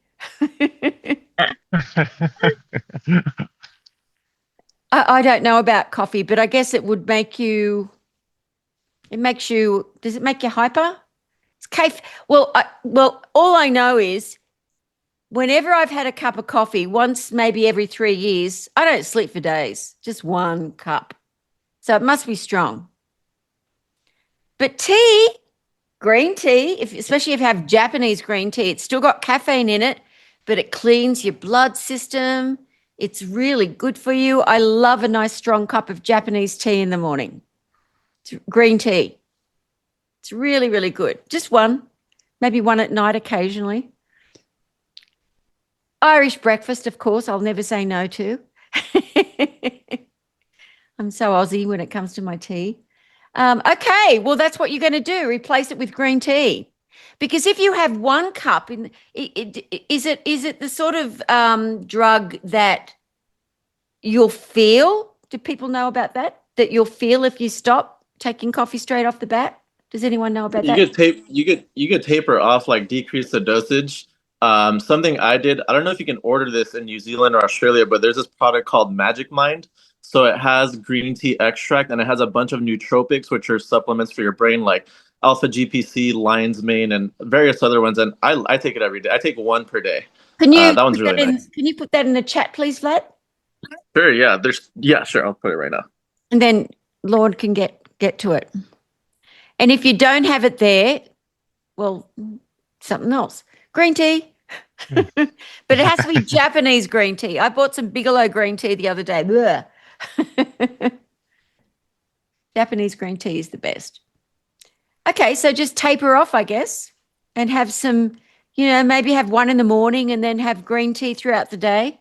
I don't know about coffee, but I guess it would make you. Does it make you hyper? It's cafe. Well, all I know is whenever I've had a cup of coffee, once maybe every 3 years, I don't sleep for days. Just 1 cup. So it must be strong. But tea, green tea, especially if you have Japanese green tea, it's still got caffeine in it, but it cleans your blood system. It's really good for you. I love a nice strong cup of Japanese tea in the morning. It's green tea. It's really, really good. Just 1, maybe 1 at night occasionally. Irish breakfast, of course, I'll never say no to. I'm so Aussie when it comes to my tea. Okay, well, that's what you're going to do. Replace it with green tea. Because if you have 1 cup, is it the sort of drug that you'll feel? Do people know about that? That you'll feel if you stop taking coffee straight off the bat? Does anyone know about that? You could taper off, like decrease the dosage. Something I did, I don't know if you can order this in New Zealand or Australia, but there's this product called Magic Mind. So it has green tea extract and it has a bunch of nootropics, which are supplements for your brain, like alpha GPC, lion's mane, and various other ones. And I take it every day. I take 1 per day. Can you That one's put that really in? nice. Can you put that in the chat, please, Vlad? Sure, yeah, sure. I'll put it right now. And then Lord can get to it. And if you don't have it there, well, something else. Green tea. But it has to be Japanese green tea. I bought some Bigelow green tea the other day. Japanese green tea is the best. Okay, so just taper off, I guess, and have some, maybe have 1 in the morning and then have green tea throughout the day.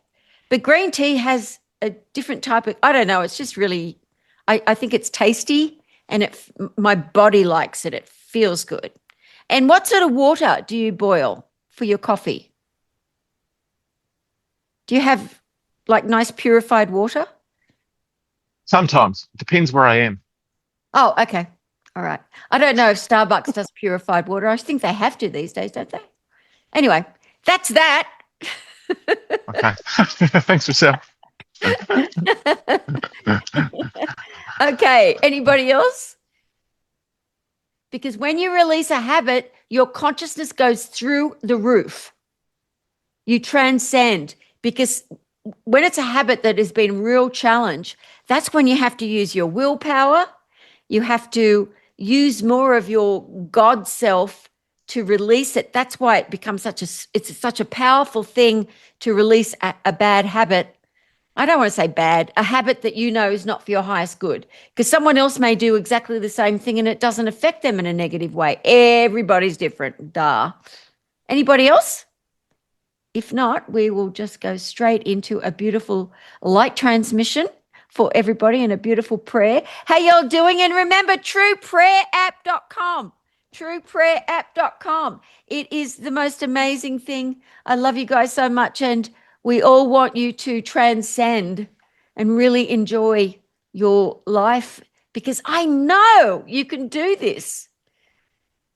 But green tea has a different type of, I don't know, it's just really, I think it's tasty and my body likes it. It feels good. And what sort of water do you boil for your coffee? Do you have like nice purified water? Sometimes. Depends where I am. Oh, okay. All right. I don't know if Starbucks does purified water. I think they have to these days, don't they? Anyway, that's that. Okay. Thanks, Michelle. Okay. Anybody else? Because when you release a habit, your consciousness goes through the roof. You transcend, because when it's a habit that has been real challenge, that's when you have to use your willpower. You have to use more of your God self to release it. That's why it becomes such a powerful thing to release a bad habit. I don't want to say bad, a habit that is not for your highest good, because someone else may do exactly the same thing and it doesn't affect them in a negative way. Everybody's different. Duh. Anybody else? If not, we will just go straight into a beautiful light transmission for everybody and a beautiful prayer. How y'all doing? And remember, trueprayerapp.com. Trueprayerapp.com. It is the most amazing thing. I love you guys so much, and we all want you to transcend and really enjoy your life, because I know you can do this.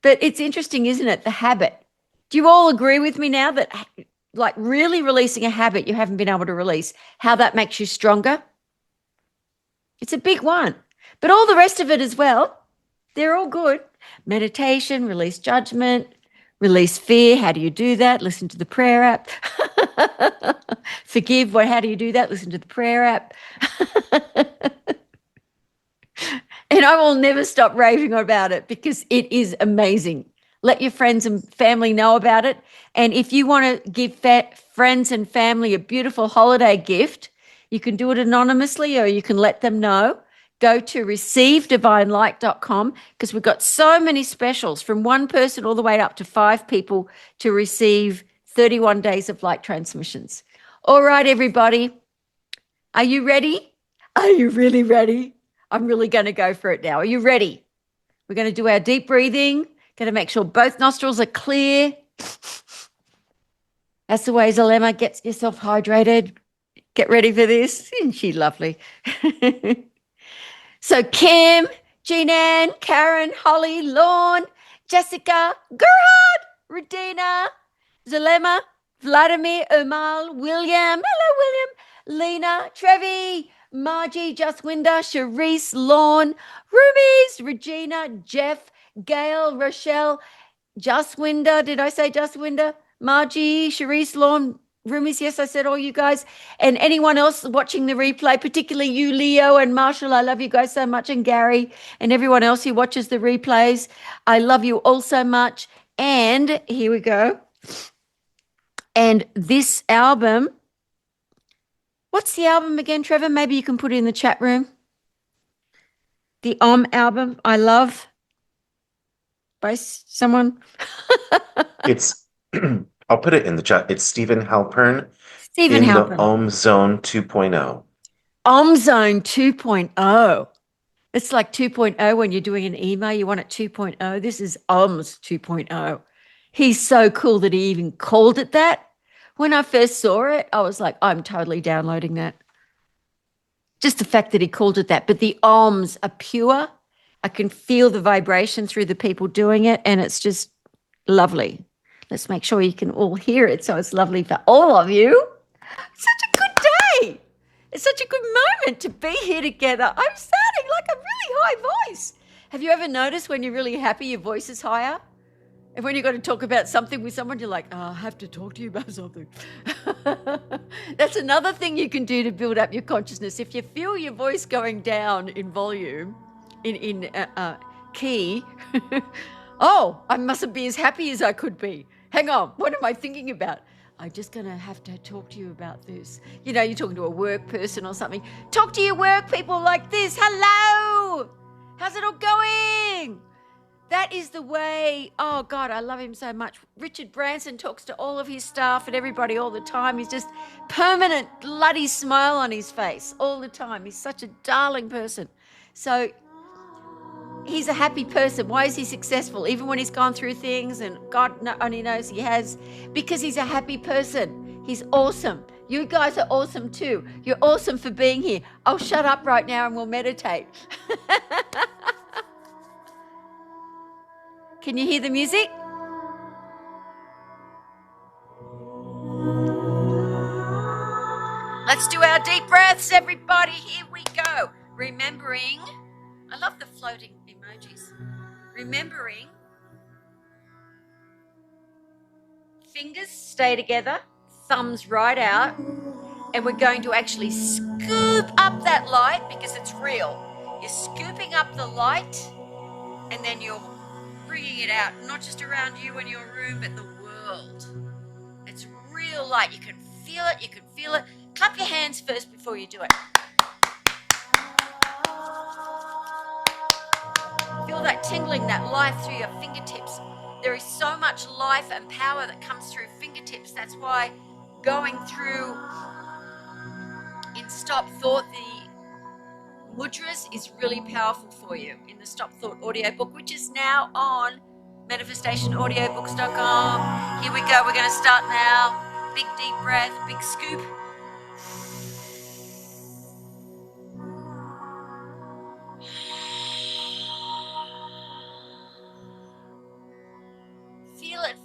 But it's interesting, isn't it? The habit. Do you all agree with me now that like really releasing a habit you haven't been able to release, how that makes you stronger? It's a big one. But all the rest of it as well, they're all good. Meditation, release judgment, release fear. How do you do that? Listen to the prayer app. Forgive. How do you do that? Listen to the prayer app. And I will never stop raving about it because it is amazing. Let your friends and family know about it. And if you want to give friends and family a beautiful holiday gift, you can do it anonymously or you can let them know. Go to receivedivinelight.com, because we've got so many specials from 1 person all the way up to 5 people to receive 31 days of light transmissions. All right, everybody. Are you ready? Are you really ready? I'm really going to go for it now. Are you ready? We're going to do our deep breathing. Going to make sure both nostrils are clear. That's the way Zulema gets yourself hydrated. Get ready for this. Isn't she lovely? So Kim, Jean-Ann, Karen, Holly, Lorne, Jessica, Gerhard, Redina, Zulema, Vladimir, Omal, William, hello William, Lena, Trevi, Margie, Justwinda, Charisse, Lorne, Rumies, Regina, Jeff, Gail, Rochelle, Justwinda, did I say Justwinda? Margie, Charisse, Lorne, Rumies, yes, I said all you guys. And anyone else watching the replay, particularly you, Leo and Marshall, I love you guys so much. And Gary and everyone else who watches the replays, I love you all so much. And here we go. And this album, what's the album again, Trevor? Maybe you can put it in the chat room. The album, I love, by someone. It's I'll put it in the chat. It's Stephen Halpern Stephen in the Halpern. Om Zone 2.0. Om Zone 2.0. It's like 2.0 when you're doing an email, you want it 2.0. This is OMS 2.0. He's so cool that he even called it that. When I first saw it, I was like, I'm totally downloading that. Just the fact that he called it that. But the OMs are pure. I can feel the vibration through the people doing it, and it's just lovely. Let's make sure you can all hear it so it's lovely for all of you. It's such a good day. It's such a good moment to be here together. I'm sounding like a really high voice. Have you ever noticed when you're really happy, your voice is higher? And when you've got to talk about something with someone, you're like, oh, I have to talk to you about something. That's another thing you can do to build up your consciousness. If you feel your voice going down in volume, in key, oh, I mustn't be as happy as I could be. Hang on, what am I thinking about? I'm just going to have to talk to you about this. You know, you're talking to a work person or something. Talk to your work people like this. Hello. How's it all going? That is the way. Oh, God, I love him so much. Richard Branson talks to all of his staff and everybody all the time. He's just permanent bloody smile on his face all the time. He's such a darling person. So he's a happy person. Why is he successful? Even when he's gone through things, and God only knows he has, because he's a happy person. He's awesome. You guys are awesome too. You're awesome for being here. I'll shut up right now and we'll meditate. Can you hear the music? Let's do our deep breaths, everybody. Here we go. Remembering, I love the floating emojis. Remembering, fingers stay together, thumbs right out, and we're going to actually scoop up that light because it's real. You're scooping up the light and then you're bringing it out, not just around you and your room, but the world. It's real light. You can feel it. You can feel it. Clap your hands first before you do it. Feel that tingling, that life through your fingertips. There is so much life and power that comes through fingertips. That's why going through in Stop Thought, the mudras is really powerful for you in the Stop Thought audiobook, which is now on manifestationaudiobooks.com. Here we go. We're going to start now. Big deep breath, big scoop.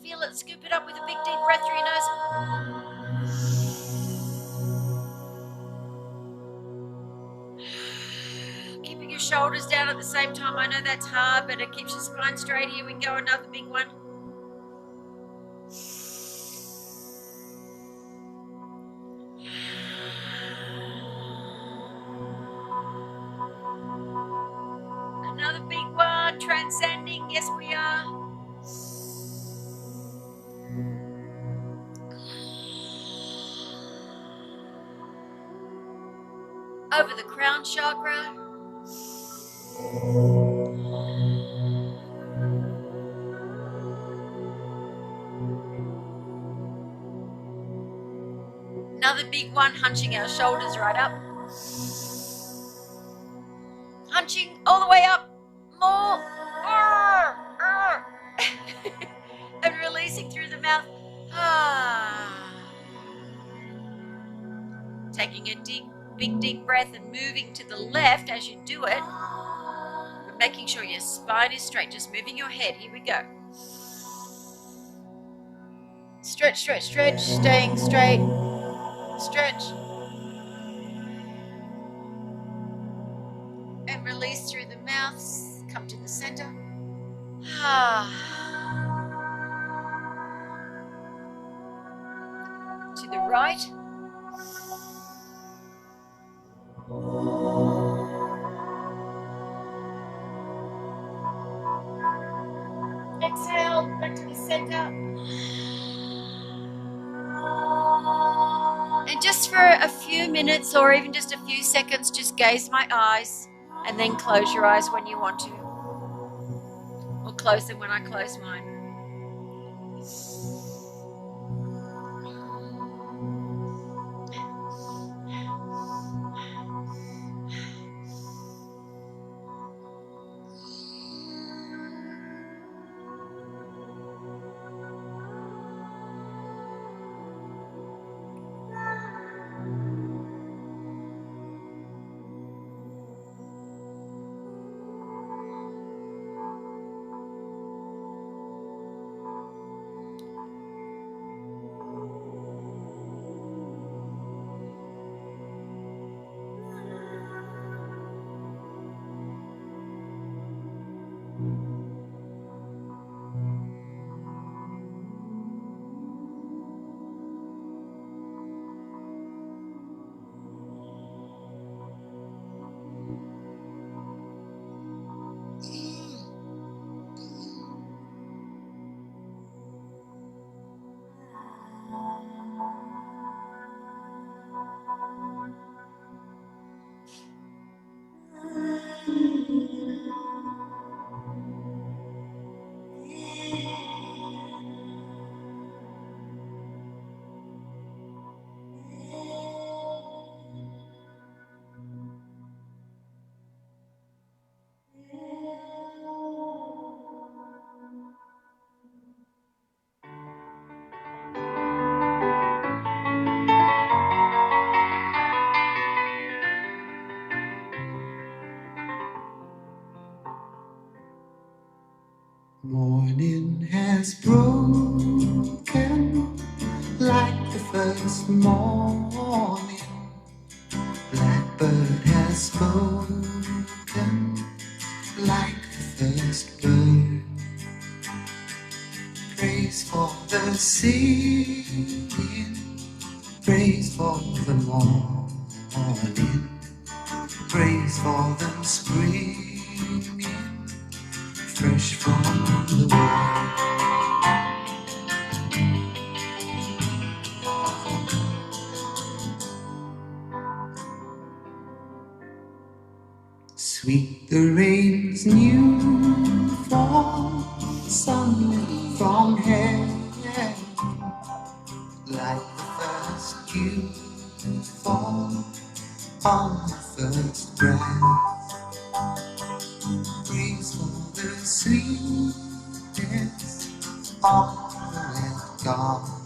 Feel it, scoop it up with a big deep breath through your nose. Keeping your shoulders down at the same time. I know that's hard, but it keeps your spine straight. Here we go, another big one. Another big one, transcending. Yes, we are. Over the crown chakra. Another big one, hunching our shoulders right up. Hunching all the way up. More. And releasing through the mouth. Taking a big deep breath and moving to the left as you do it. But making sure your spine is straight. Just moving your head. Here we go. Stretch, stretch, stretch. Staying straight. Stretch. And release through the mouth. Come to the center. To the right. Exhale, back to the center. And just for a few minutes or even just a few seconds, just gaze my eyes and then close your eyes when you want to. Or close them when I close mine. first morning, blackbird has spoken like the first bird. Praise for the singing, praise for the morning, praise for the springing fresh from the world. Sweet the rain's new fall, sunlit from heaven, like the first dew fall on the first breath. Praise for the sweetness of the wet garden,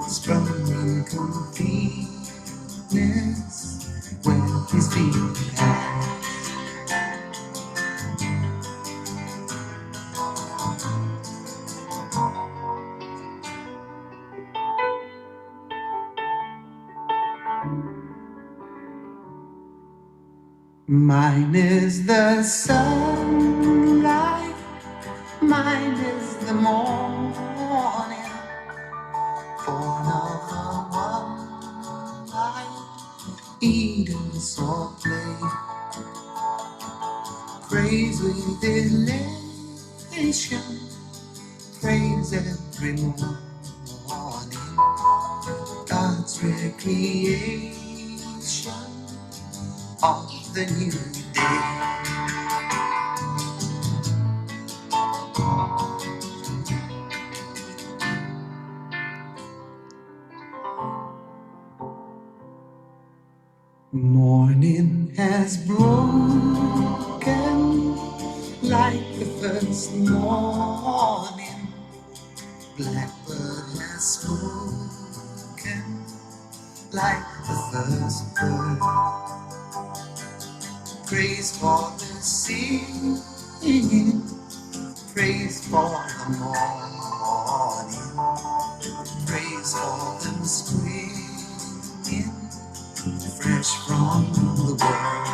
sprung in completeness when his feet pass. Mine is the sunlight, mine is the morning, born of the one light, Eden saw play. Praise with elation, praise every morning, God's recreation of the new day. Morning has broken like the first morning, blackbird has spoken like the first bird. Praise for the singing, praise for the morning, praise for the springing fresh from the world.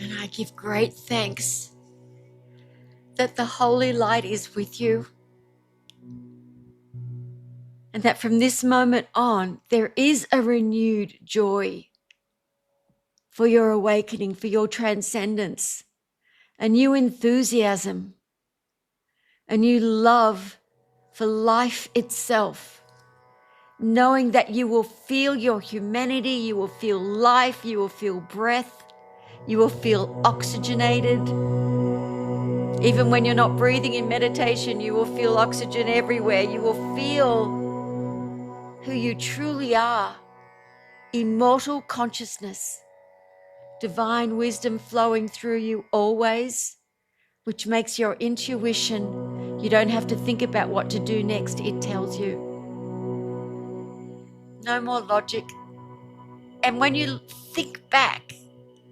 And I give great thanks that the holy light is with you, and that from this moment on, there is a renewed joy for your awakening, for your transcendence, a new enthusiasm, a new love for life itself, knowing that you will feel your humanity, you will feel life, you will feel breath, you will feel oxygenated. Even when you're not breathing in meditation, you will feel oxygen everywhere. You will feel who you truly are, immortal consciousness, divine wisdom flowing through you always, which makes your intuition, you don't have to think about what to do next, it tells you. No more logic. And when you think back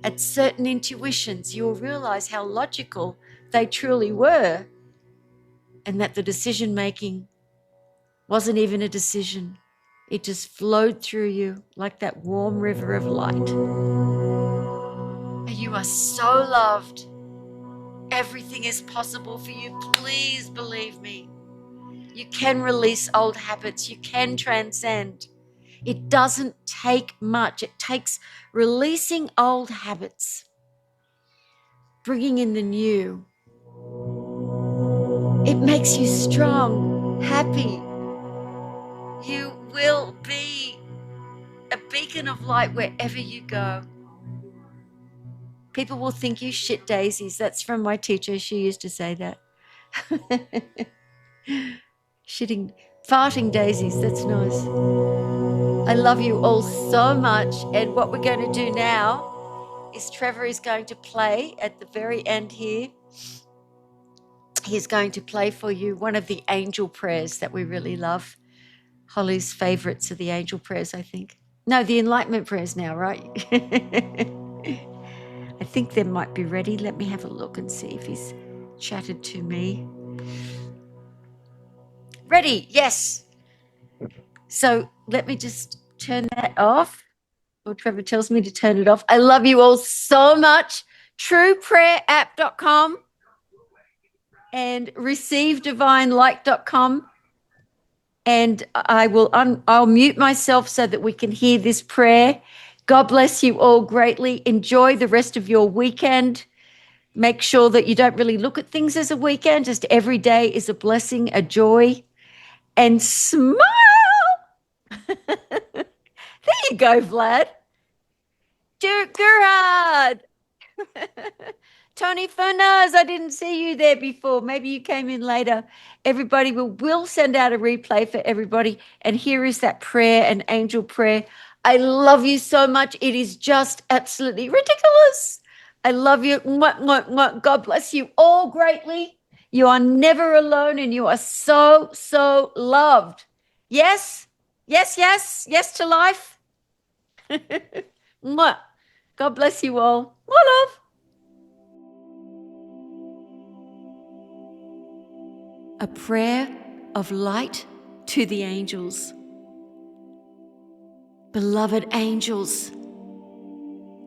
at certain intuitions, you will realize how logical they truly were, and that the decision making wasn't even a decision. It just flowed through you like that warm river of light. And you are so loved. Everything is possible for you. Please believe me. You can release old habits. You can transcend. It doesn't take much. It takes releasing old habits, bringing in the new. It makes you strong, happy. You will be a beacon of light wherever you go. People will think you shit daisies. That's from my teacher. She used to say that. Farting daisies. That's nice. I love you all so much. And what we're going to do now is Trevor is going to play at the very end here. He's going to play for you one of the angel prayers that we really love. Holly's favorites are the angel prayers, I think. No, the enlightenment prayers now, right? I think they might be ready. Let me have a look and see if he's chatted to me. Ready, yes. So let me just turn that off. Or Trevor tells me to turn it off. I love you all so much. TruePrayerApp.com and ReceiveDivineLight.com. And I'll mute myself so that we can hear this prayer. God bless you all greatly. Enjoy the rest of your weekend. Make sure that you don't really look at things as a weekend. Just every day is a blessing, a joy. And smile. There you go, Vlad. Gerard. Tony Fernaz, I didn't see you there before. Maybe you came in later. Everybody, we'll send out a replay for everybody. And here is that prayer, an angel prayer. I love you so much. It is just absolutely ridiculous. I love you. Mwah, mwah, mwah. God bless you all greatly. You are never alone and you are so, so loved. Yes, yes, yes, yes to life. Mwah. God bless you all. More love. A prayer of light to the angels. Beloved angels,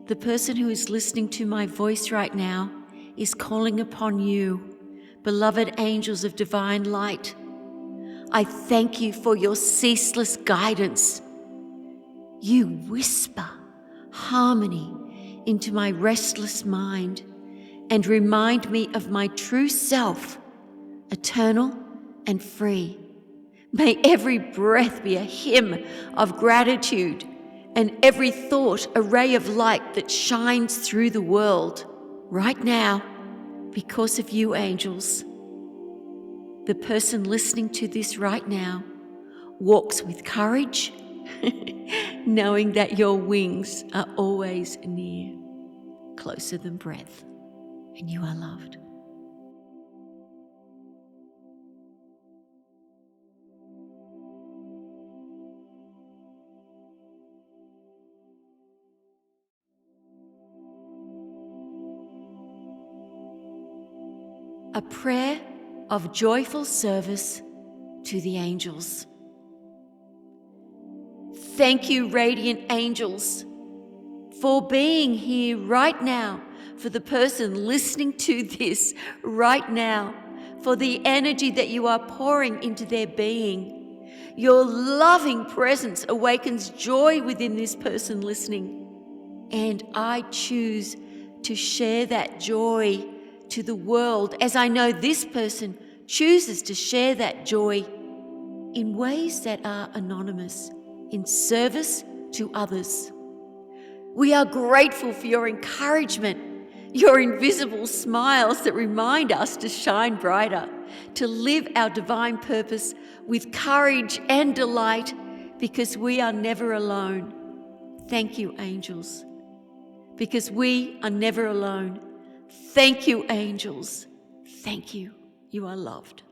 the person who is listening to my voice right now is calling upon you, beloved angels of divine light. I thank you for your ceaseless guidance. You whisper harmony into my restless mind and remind me of my true self, eternal and free. May every breath be a hymn of gratitude and every thought a ray of light that shines through the world. Right now, because of you, angels, the person listening to this right now walks with courage, knowing that your wings are always near, closer than breath, and you are loved. A prayer of joyful service to the angels. Thank you, radiant angels, for being here right now, for the person listening to this right now, for the energy that you are pouring into their being. Your loving presence awakens joy within this person listening, and I choose to share that joy to the world, as I know this person chooses to share that joy in ways that are anonymous, in service to others. We are grateful for your encouragement, your invisible smiles that remind us to shine brighter, to live our divine purpose with courage and delight, because we are never alone. Thank you, angels, because we are never alone. Thank you, angels. Thank you. You are loved.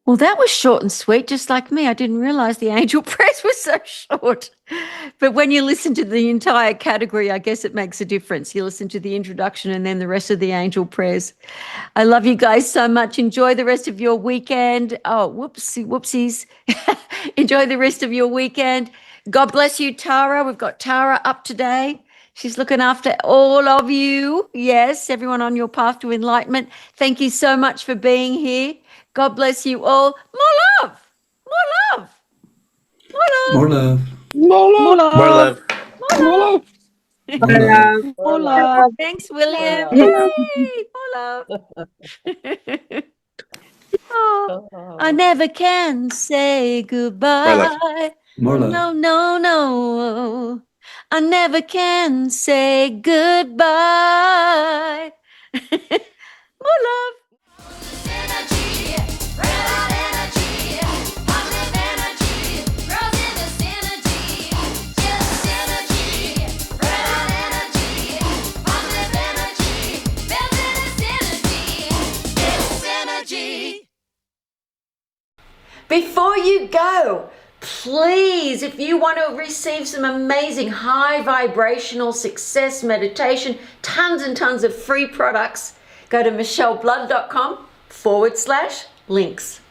Well, that was short and sweet, just like me. I didn't realize the angel prayers was so short. But when you listen to the entire category, I guess it makes a difference. You listen to the introduction and then the rest of the angel prayers. I love you guys so much. Enjoy the rest of your weekend. Oh, whoopsies. Enjoy the rest of your weekend. God bless you, Tara. We've got Tara up today. She's looking after all of you. Yes, everyone on your path to enlightenment. Thank you so much for being here. God bless you all. More love. More love. More love. More love. More love. More love. More love. More love. More love. Thanks, William. More love. Yay. More love. Oh, I never can say goodbye. More love. No, no, no. I never can say goodbye. More love. Before you go, please, if you want to receive some amazing high vibrational success meditation, tons and tons of free products, go to michelleblood.com/links.